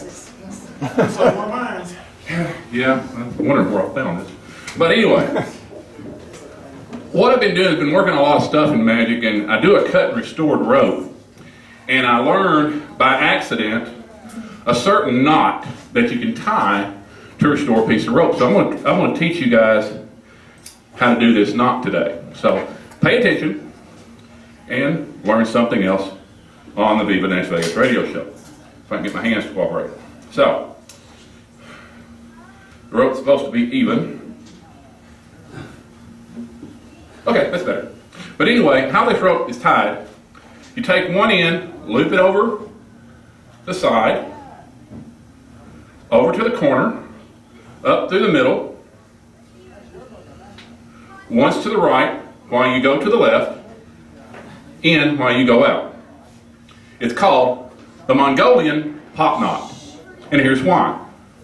S10: That's on my mind.
S3: Yeah, I'm wondering where I found this. But anyway, what I've been doing is been working on a lot of stuff in magic, and I do a cut and restored rope. And I learned by accident a certain knot that you can tie to restore a piece of rope. So I'm going to teach you guys how to do this knot today. So pay attention and learn something else on the Viva NashVegas radio show. If I can get my hands to cooperate. So, the rope's supposed to be even. Okay, that's better. But anyway, how this rope is tied, you take one end, loop it over the side, over to the corner, up through the middle, once to the right while you go to the left, in while you go out. It's called the Mongolian pop knot. And here's why.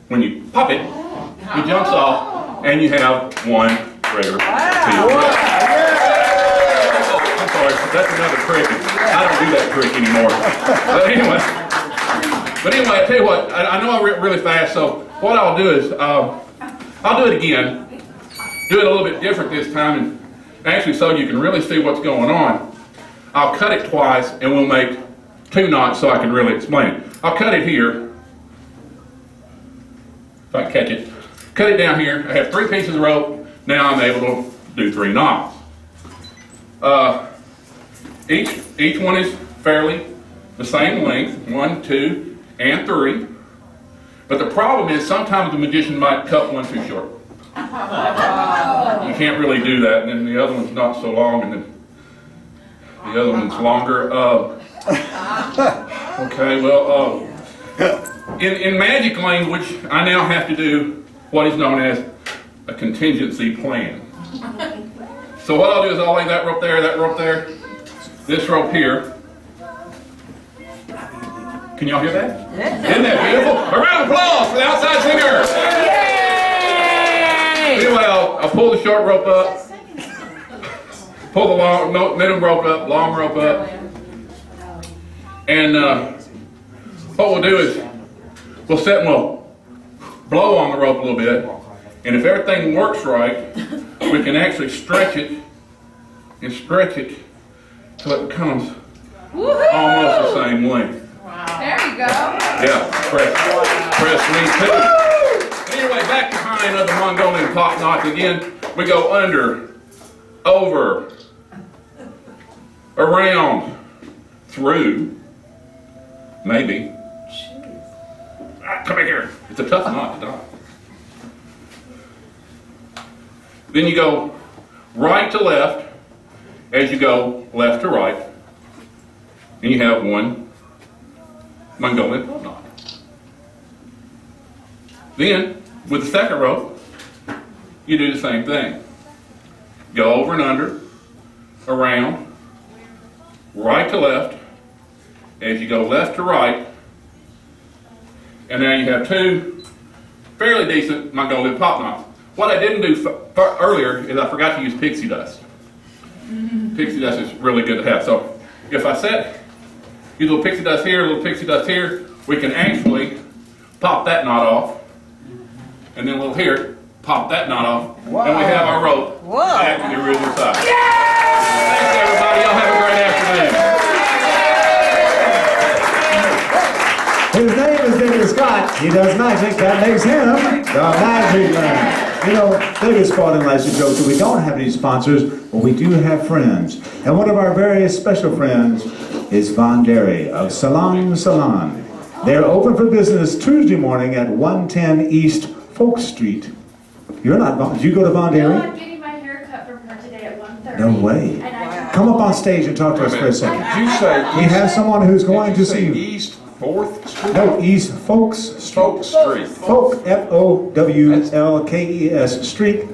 S3: When you pop it, it jumps off and you have one regular piece. I'm sorry, that's another trick. I don't do that trick anymore. But anyway, I tell you what, I know I went really fast, so what I'll do is, I'll do it again. Do it a little bit different this time, and actually so you can really see what's going on. I'll cut it twice, and we'll make two knots so I can really explain it. I'll cut it here. If I can catch it. Cut it down here. I have 3 pieces of rope. Now I'm able to do 3 knots. Each one is fairly the same length, 1, 2, and 3. But the problem is sometimes the magician might cut one too short. You can't really do that, and then the other one's not so long, and then the other one's longer. Okay, well, in magic language, I now have to do what is known as a contingency plan. So what I'll do is I'll lay that rope there, this rope here. Can y'all hear that? Isn't that beautiful? A round of applause for the outside singers! Yay! Anyway, I'll pull the short rope up, pull the middle rope up, long rope up, and what we'll do is we'll sit and we'll blow on the rope a little bit, and if everything works right, we can actually stretch it and stretch it till it becomes almost the same length.
S5: There you you go.
S3: Yeah, press me too. Anyway, back behind of the Mandolin pop knock again. We go under, over, around, through, maybe. Come back here. It's a tough knot to tie. Then you go right to left as you go left to right. And you have one Mandolin pop knot. Then, with the second rope, you do the same thing. Go over and under, around, right to left, as you go left to right, and now you have two fairly decent Mandolin pop knots. What I didn't do earlier is I forgot to use pixie dust. Pixie dust is really good to have. So if I set, use a little pixie dust here, a little pixie dust here, we can actually pop that knot off, and then a little here, pop that knot off, and we have our rope back to the original side. Thanks everybody, y'all have a great afternoon.
S2: His name is David Scott. He does magic. That makes him the Magic Man. You know, David Spaulding likes to joke that we don't have any sponsors, but we do have friends. And one of our very special friends is Von Derry of Salon. They're open for business Tuesday morning at 110 East Folk Street. You're not Von. Did you go to Von Derry?
S9: No, I'm getting my hair cut from her today at 1:30.
S2: No way. Come up on stage and talk to us for a second.
S3: Did you say
S2: We have someone who's going to see you.
S3: East 4th Street?
S2: No, East Folks Street.
S3: Folk Street.
S2: Folk, F-O-W-L-K-E-S Street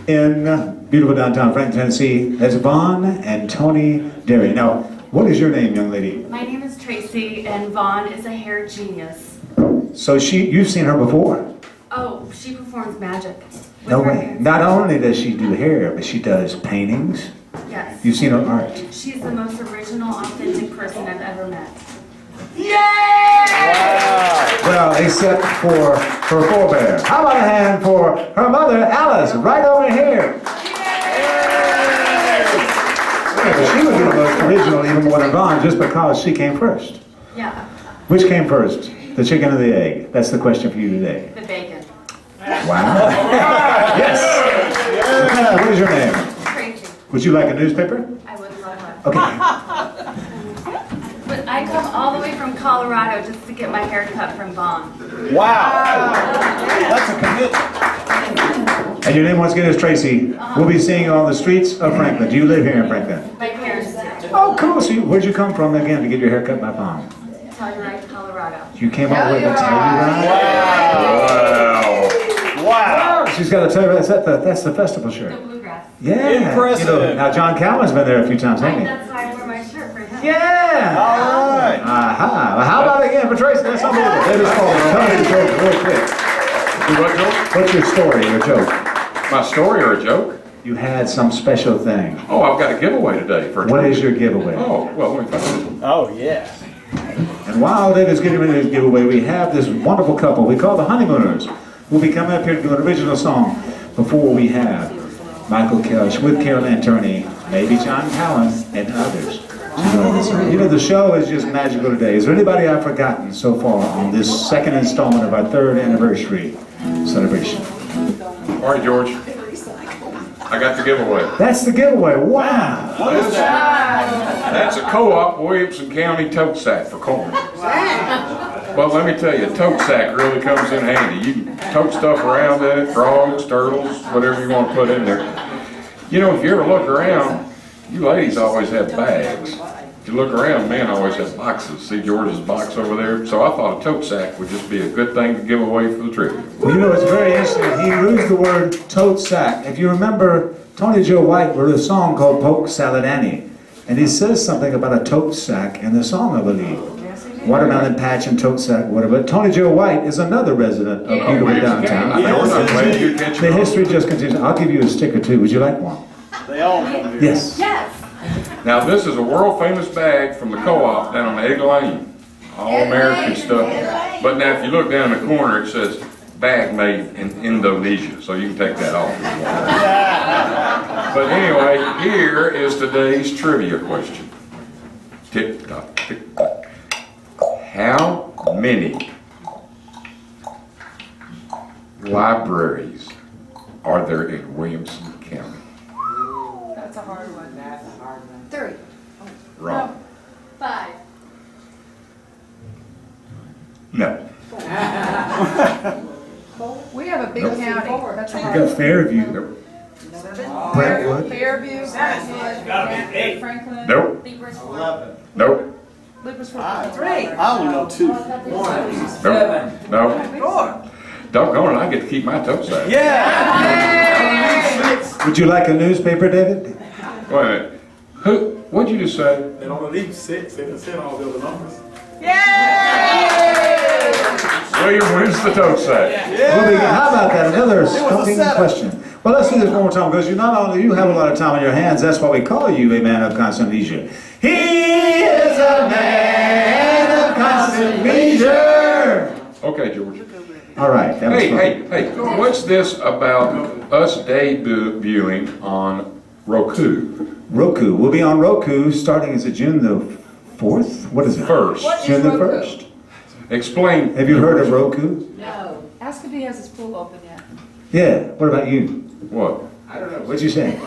S2: in beautiful downtown Franklin, Tennessee. That's Vaughn and Tony Derry. Now, what is your name, young lady?
S9: My name is Tracy, and Vaughn is a hair genius.
S2: So you've seen her before?
S9: Oh, she performs magic. with
S2: No
S9: her
S2: way.
S9: hands.
S2: Not only does she do hair, but she does paintings.
S9: Yes.
S2: You've seen her art.
S9: She's the most original, authentic person I've ever met.
S2: Well, except for her forebear. How about a hand for her mother, Alice, right over here? Yeah, she would be the most original, even more than Vaughn, just because she came first.
S9: Yeah.
S2: Which came first, the chicken or the egg? That's the question for you today.
S9: The bacon.
S2: Wow. Yes. What is your name?
S9: Tracy.
S2: Would you like a newspaper?
S9: I would love one.
S2: Okay.
S9: But I come all the way from Colorado just to get my hair cut from Vaughn.
S1: Wow. That's a commitment.
S2: And your name once again is Tracy. We'll be seeing you on the streets of Franklin. Do you live here in Franklin?
S9: My parents do.
S2: Oh, cool. So where'd you come from again to get your hair cut by Vaughn?
S9: Telluride, Colorado.
S2: You came up with a Telluride?
S1: Wow.
S2: She's got a Telluride. That's the festival shirt.
S9: The bluegrass.
S2: Yeah.
S1: Impressive.
S2: You know, now John Cowan's been there a few times, hasn't he?
S9: That's why I wear my shirt for him.
S2: Yeah.
S1: All right.
S2: Aha. Well, how about it again for Tracy? That's unbelievable. David Spaulding, tell me the joke real quick.
S3: What joke?
S2: What's your story, your joke?
S3: My story or a joke?
S2: You had some special thing.
S3: Oh, I've got a giveaway today.
S2: What is your giveaway?
S3: Oh, well, let me find it.
S1: Oh, yeah.
S2: And while David's getting ready to give away, we have this wonderful couple we call the Honeymooners. We'll be coming up here to do an original song before we have Michael Kelsh with Carolyn Turney, maybe John Cowan, and others. You know, the show is just magical today. Is there anybody I've forgotten so far on this second installment of our 3rd anniversary celebration?
S3: All right, George. I got the giveaway.
S2: That's the giveaway. Wow.
S3: That's a co-op Williamson County tote sack for corn. Well, let me tell you, a tote sack really comes in handy. You can tote stuff around in it, frogs, turtles, whatever you want to put in there. You know, if you ever look around, you ladies always have bags. If you look around, men always have boxes. See George's box over there? So I thought a tote sack would just be a good thing to give away for the trivia.
S2: Well, you know, it's very interesting. He used the word tote sack. If you remember, Tony Joe White wrote a song called Poke Salad Annie. And he says something about a tote sack in the song, I believe. Watermelon patch and tote sack, whatever. But Tony Joe White is another resident of beautiful downtown. The history just continues. I'll give you a sticker too. Would you like one?
S1: They all come here.
S2: Yes.
S9: Yes.
S3: Now this is a world famous bag from the co-op down on Egg Lane. All American stuff. But now if you look down the corner, it says bag made in Indonesia. So you can take that off. But anyway, here is today's trivia question. Tick tock, tick tock. How many libraries are there in Williamson County?
S5: That's a hard one. That's a hard one. 3.
S3: Wrong.
S9: 5.
S3: No.
S5: We have a big
S3: Nope.
S5: county. That's a
S2: You
S5: hard
S2: got
S5: one.
S2: Fairview, Brentwood.
S5: Fairview, Brentwood, Franklin.
S3: Nope.
S1: 11.
S3: Nope.
S5: Leapersburg.
S6: 3.
S1: I only know 2.
S3: Nope. No. Doggone it, I get to keep my toes out.
S1: Yeah!
S2: Would you like a newspaper, David?
S3: Wait a minute. What'd you just say?
S10: They don't leave 6, they done said all the other numbers.
S3: William, where's the toe set?
S2: Well, how about that? Another
S1: a
S2: stumping
S1: setup.
S2: question. Well, let's do this one more time because you not only you have a lot of time on your hands, that's why we call you a man of constant leisure. He is a man of constant leisure.
S3: Okay, George.
S2: All right. That was fun.
S3: Hey, what's this about us debuting on Roku?
S2: Roku. We'll be on Roku starting, is it June the 4th? What is it?
S3: First.
S2: June the
S5: Roku?
S2: 1st.
S3: Explain.
S2: Have you heard of Roku?
S6: No.
S5: Ask if he has his pool open yet.
S2: Yeah. What about you?
S3: What?
S2: I don't know. What'd you say?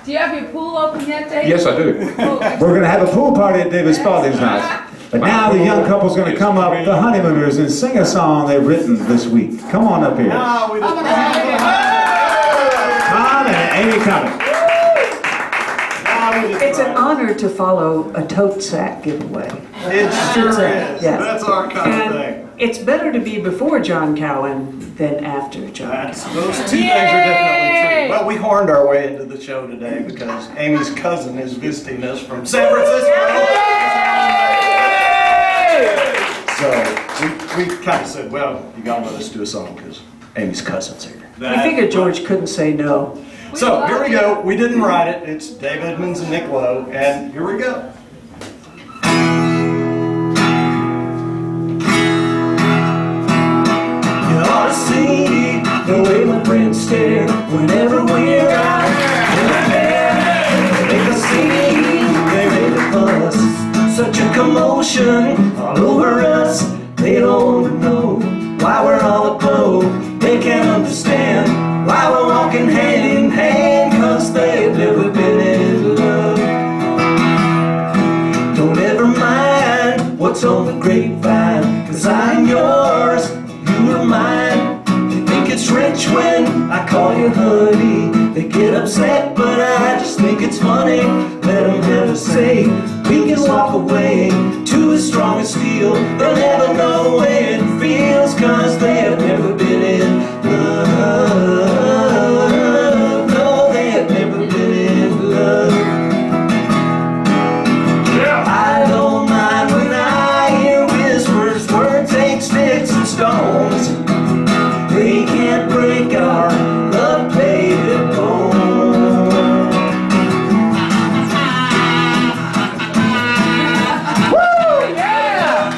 S5: Do you have your pool open yet, Dave?
S3: Yes, I do.
S5: Oh,
S2: We're going to have a pool party at David Spaulding's house. But now the young couple's going to come up, the Honeymooners, and sing a song they've written this week. Come on up here.
S1: No, we don't.
S2: Tom and Amy coming.
S14: It's an honor to follow a tote sack giveaway.
S1: It sure is.
S14: Yeah.
S1: That's our kind of
S14: And
S1: thing.
S14: it's better to be before John Cowan than after John Cowan.
S1: Those 2 things are definitely true. Well, we horned our way into the show today because Amy's cousin is visiting us from San Francisco. So we kind of said, well, you gotta let us do a song because Amy's cousin's here.
S14: I figured George couldn't say no.
S1: So here we go. We didn't write it. It's Dave Edmonds and Nick Lowe, and here we go.
S8: You ought to see the way my friends stare whenever we're out in the fair. They make a scene, they make a fuss, such a commotion all over us. They don't know why we're all aglow. They can't understand why we're walking hand in hand, 'cause they've never been in love. Don't ever mind what's on the grapevine, 'cause I'm yours, you are mine. They think it's rich when I call you honey. They get upset, but I just think it's funny. Let them have a say. We can walk away, two as strong as steel. They'll never know the way it feels, 'cause they have never been in love. No, they have never been in love. I don't mind when I hear whispers, words ain't sticks and stones. They can't break our love, baby, bone. Woo! Yeah!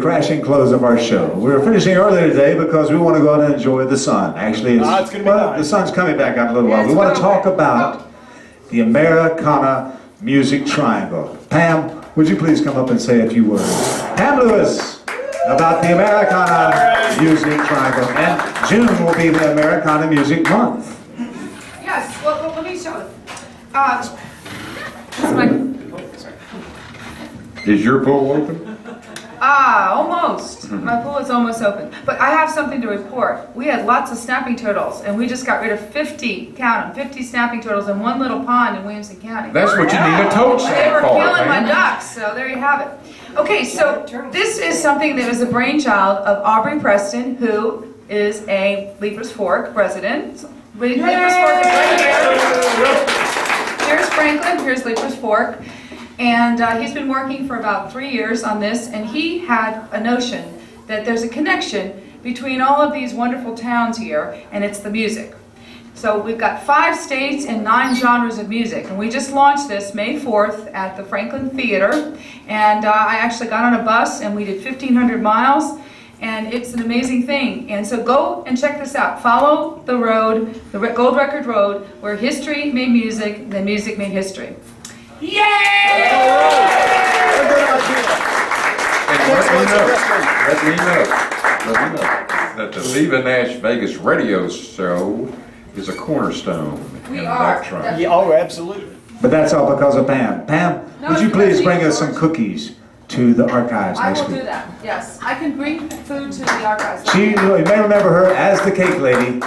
S2: crashing close of our show. We're finishing early today because we want to go out and enjoy the sun. Actually,
S1: it's gonna be nice.
S2: The sun's coming back out in a little while. We want to talk about the Americana Music Triangle. Pam, would you please come up and say a few words? Pam Lewis, about the Americana Music Triangle. And June will be the Americana Music Month.
S5: Yes, well, let me show it. This is my...
S3: Is your pool open?
S5: Almost. My pool is almost open. But I have something to report. We had lots of snapping turtles, and we just got rid of 50, count them, 50 snapping turtles in one little pond in Williamson County.
S3: That's what you need a toad
S5: They
S3: sack
S5: were
S3: for,
S5: killing my
S3: man.
S5: ducks, so there you have it. Okay, so this is something that was a brainchild of Aubrey Preston, who is a Leapers Fork resident. Leapers Fork is right here. Here's Franklin, here's Leapers Fork. And he's been working for about 3 years on this, and he had a notion that there's a connection between all of these wonderful towns here, and it's the music. So we've got 5 states and 9 genres of music, and we just launched this May 4th at the Franklin Theater, and I actually got on a bus and we did 1,500 miles, and it's an amazing thing. And so go and check this out. Follow the road, the Gold Record Road, where history made music, then music made history. Yay!
S3: And let me know that the Viva NashVegas radio show is a cornerstone in that triangle.
S1: Yeah, oh, absolutely.
S2: But that's all because of Pam. Pam, would you please bring us some cookies to the archives
S5: I
S2: next
S5: will
S2: week?
S5: do that, yes. I can bring food to the archives.
S2: You may remember her as the Cake Lady.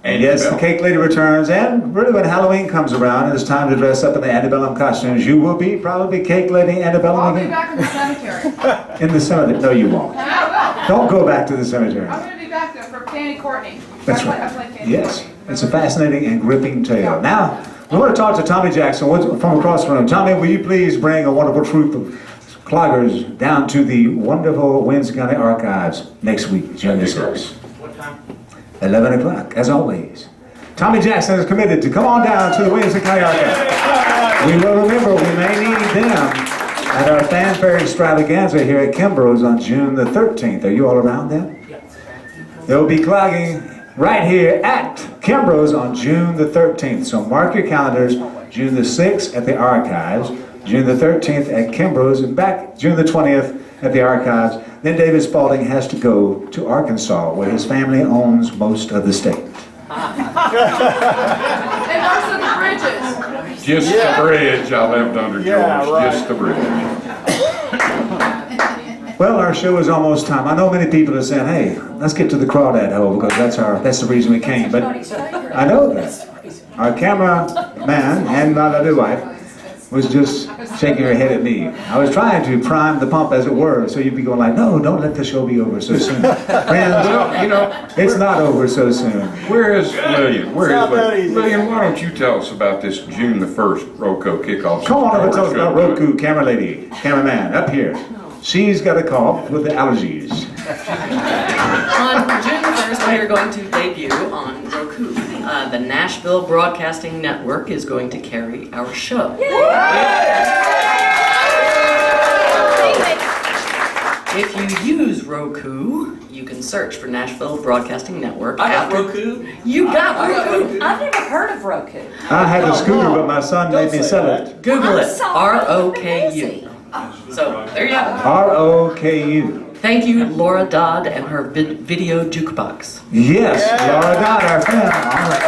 S2: And yes, the Cake Lady returns, and really when Halloween comes around and it's time to dress up in the antebellum costumes, you will be probably Cake Lady antebellum
S5: I'll be
S2: again.
S5: back in the cemetery.
S2: In the cemetery? No, you won't.
S5: I will.
S2: Don't go back to the cemetery.
S5: I'm going to be back there for Fanny Courtney.
S2: That's
S5: I
S2: right.
S5: play Fanny
S2: Yes,
S5: Courtney.
S2: it's a fascinating and gripping tale. Now, we want to talk to Tommy Jackson from across the room. Tommy, will you please bring a wonderful troupe of cloggers down to the wonderful Williamson County Archives next week? Join us.
S10: What time?
S2: 11 o'clock, as always. Tommy Jackson is committed to come on down to the Williamson County Archives. We will remember we may need them at our fanfare extravaganza here at Kimbro's on June the 13th. Are you all around then? They'll be clogging right here at Kimbro's on June the 13th. So mark your calendars, June the 6th at the Archives, June the 13th at Kimbro's, and back June the 20th at the Archives. Then David Spaulding has to go to Arkansas, where his family owns most of the state.
S5: And also the bridges.
S3: Just the bridge I left under George,
S1: right.
S3: just the bridge.
S2: Well, our show is almost time. I know many people are saying, hey, let's get to the crawdad hole because that's the reason we came. But I know that. Our cameraman and my lovely wife was just shaking her head at me. I was trying to prime the pump, as it were, so you'd be going like, no, don't let the show be over so soon. Friends,
S3: Well, you know,
S2: it's not over so soon.
S3: where is Lillian? Where
S1: not that
S3: is
S1: easy.
S3: Lillian? Why don't you tell us about this June the 1st Roco kickoff?
S2: Come on over and tell us about Roku, camera lady, cameraman, up here. She's got a cough with the allergies.
S15: On June the 1st, we are going to debut on Roku. The Nashville Broadcasting Network is going to carry our show. If you use Roku, you can search for Nashville Broadcasting Network.
S16: I got Roku.
S15: You got Roku?
S6: I've never heard of Roku.
S2: I had a scooter, but my son made me sell it.
S15: Google it. R-O-K-U. So, there you have it.
S2: R-O-K-U.
S15: Thank you, Laura Dodd and her video jukebox.
S2: Yes, Laura Dodd, our friend. All right.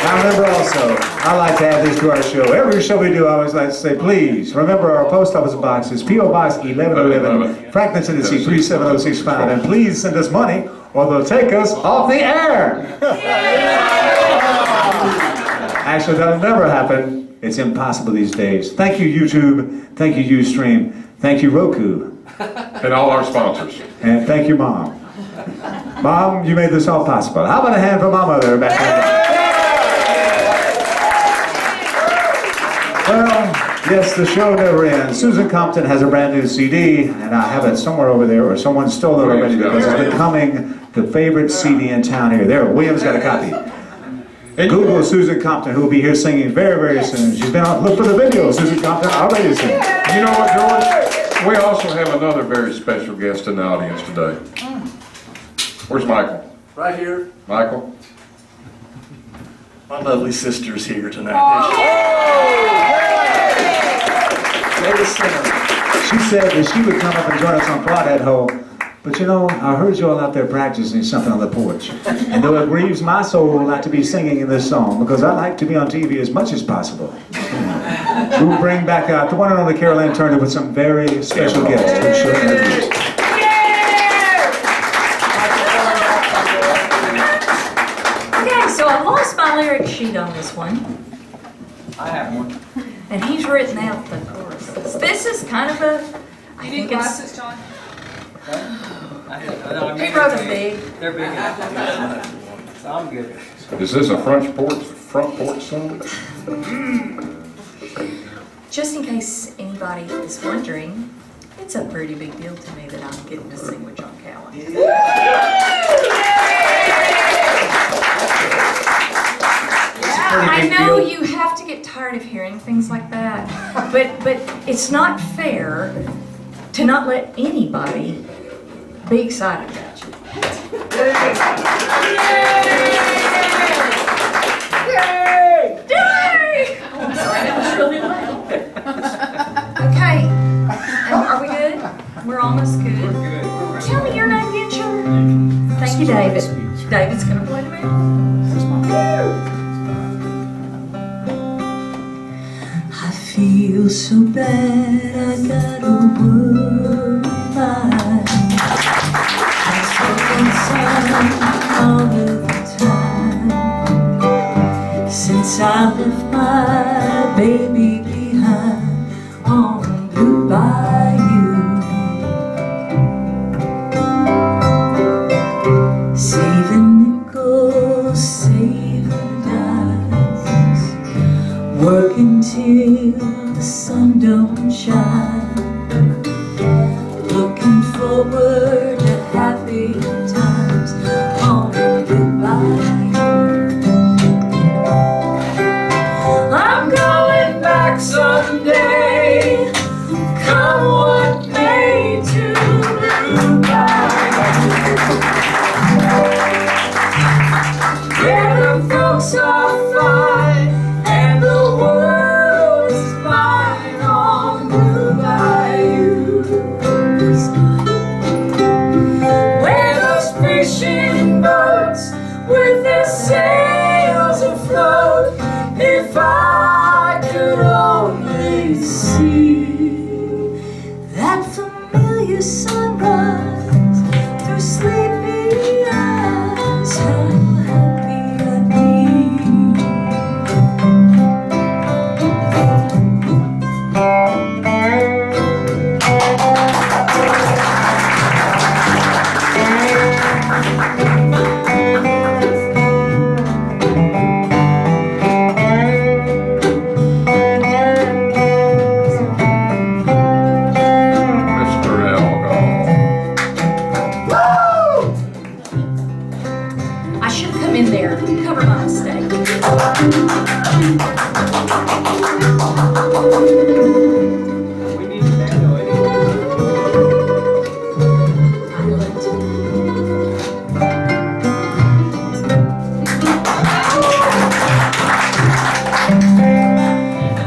S2: Now remember also, I like to add this to our show. Every show we do, I always like to say, please, remember our post office box is P.O. Box 1111, Franklin, Tennessee 37065, and please send us money or they'll take us off the air. Actually, that'll never happen. It's impossible these days. Thank you, YouTube. Thank you, Ustream. Thank you, Roku.
S3: And all our sponsors.
S2: And thank you, Mom. Mom, you made this all possible. How about a hand for my mother back there? Well, yes, the show never ends. Susan Compton has a brand new CD, and I have it somewhere over there, or someone stole it already because it's becoming the favorite CD in town here. There, William's got a copy. Google Susan Compton, who will be here singing very, very soon. She's been on, look for the video, Susan Compton, already singing.
S3: You know what, George? We also have another very special guest in the audience today. Where's Michael?
S13: Right here.
S3: Michael?
S13: My lovely sister's here tonight.
S2: She said that she would come up and join us on Crawdad Hole, but you know, I heard you all out there practicing something on the porch. And though it grieves my soul not to be singing in this song, because I like to be on TV as much as possible, we'll bring back out the one and only Carol Ann Turney with some very special guests.
S6: Okay, so I lost my lyric sheet on this one,
S12: I have one.
S6: and he's written out the choruses. This is kind of a, I think it's,
S5: John?
S6: he wrote them big.
S12: They're big enough. So I'm good.
S3: Is this a front porch song?
S6: Just in case anybody is wondering, it's a pretty big deal to me that I'm getting to sing with John Cowan. I know you have to get tired of hearing things like that, but it's not fair to not let anybody be excited about you. Yay! Oh, I'm sorry, that was really loud. Okay, are we good? We're almost good.
S12: We're good.
S6: Tell me your name again, sure. Thank you, David. David's gonna play the mandolin.
S8: I feel so bad, I got a word mind. I'm so concerned all of the time. Since I left my baby behind on Blue Bayou, saving nickels, saving dimes, working till the sun don't shine, looking forward to happy times on Blue Bayou. I'm going back someday, come what may, to Blue Bayou, where the folks are fine and the world is mine on Blue Bayou, where those fishing boats with their sails afloat, if I could only see that familiar sunrise through sleepy eyes, how happy I'd be.
S3: Mr. Alcohol.
S6: I should have come in there to cover my mistake.
S12: We need to handle it.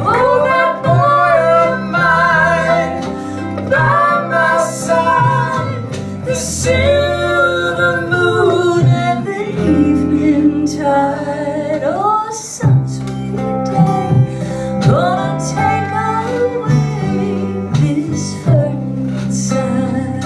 S8: Oh, that boy of mine by my side, the silver moon and the evening tide. Oh, some sweet day, gonna take away this hurt inside.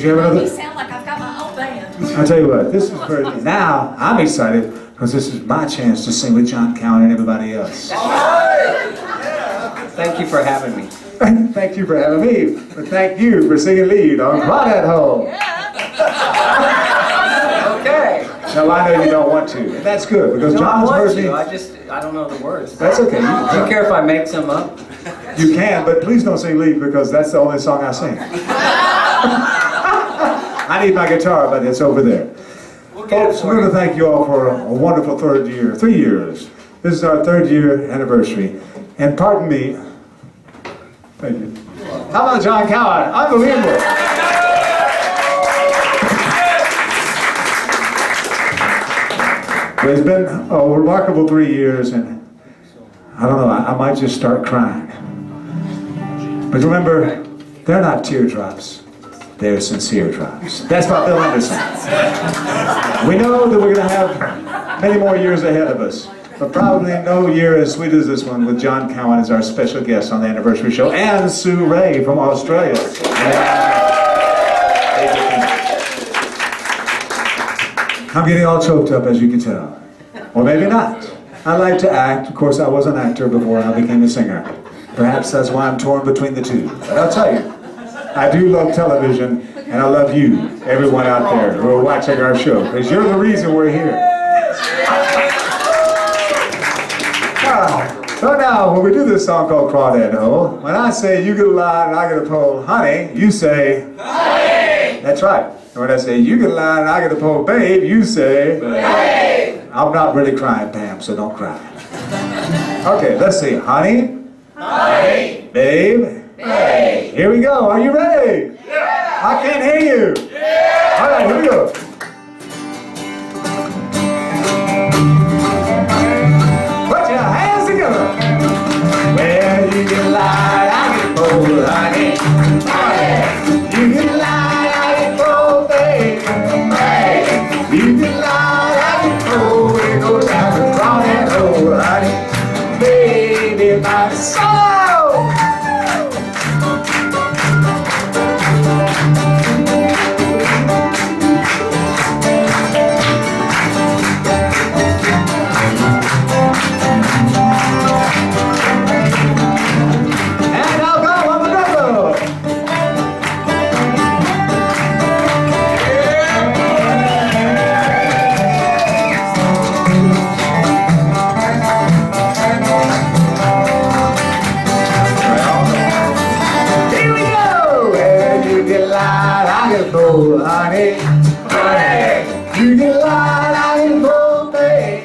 S2: you have
S6: You
S2: another?
S6: sound like I've got my own band.
S2: I'll tell you what, this is very, now I'm excited because this is my chance to sing with John Cowan and everybody else.
S12: Thank you for having me.
S2: Thank you for having me, but thank you for singing lead on Crawdad Hole.
S12: Okay.
S2: Now I know you don't want to, and that's good because
S12: No, I
S2: John's
S12: want
S2: heard me.
S12: to. I don't know the words.
S2: That's okay.
S12: Do you care if I make some up?
S2: You can, but please don't sing lead because that's the only song I sing. I need my guitar, but it's over there. Folks, we're going to thank you all for a wonderful 3 years. This is our 3rd year anniversary. And pardon me. Thank you. How about John Cowan? Unbelievable. But it's been a remarkable 3 years, and I don't know, I might just start crying. But remember, they're not teardrops, they're sincere drops. That's by Bill Anderson. We know that we're going to have many more years ahead of us, but probably no year as sweet as this one with John Cowan as our special guest on the anniversary show, and Sue Ray from Australia. I'm getting all choked up, as you can tell. Or maybe not. I like to act. Of course, I was an actor before I became a singer. Perhaps that's why I'm torn between the two. But I'll tell you, I do love television, and I love you, everyone out there who are watching our show, because you're the reason we're here. So now, when we do this song called Crawdad Hole, when I say you get a line and I get a pole, honey, you say, honey! That's right. And when I say you get a line and I get a pole, babe, you say, babe! I'm not really crying, Pam, so don't cry. Okay, let's see. Honey? Honey! Babe? Babe! Here we go. Are you ready? Yeah! I can't hear you. Yeah! All right, here we go. Put your hands together. Well, you get light, I get cold, honey. Honey! You get light, I get cold, babe. Babe! You get light, I get cold. We go down the Crawdad Hole, honey. Baby, my soul. Honey, honey, you get light, I get cold, babe.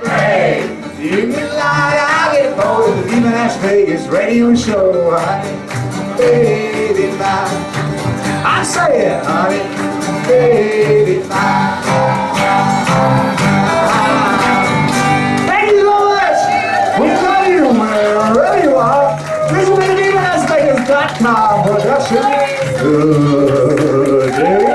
S2: Babe, you get light, I get cold. The Viva NashVegas radio show, honey, baby, mine. I say it, honey, baby, mine. Thank you so much. We love you wherever you are. This has been a VivaNashVegas.com production. Good.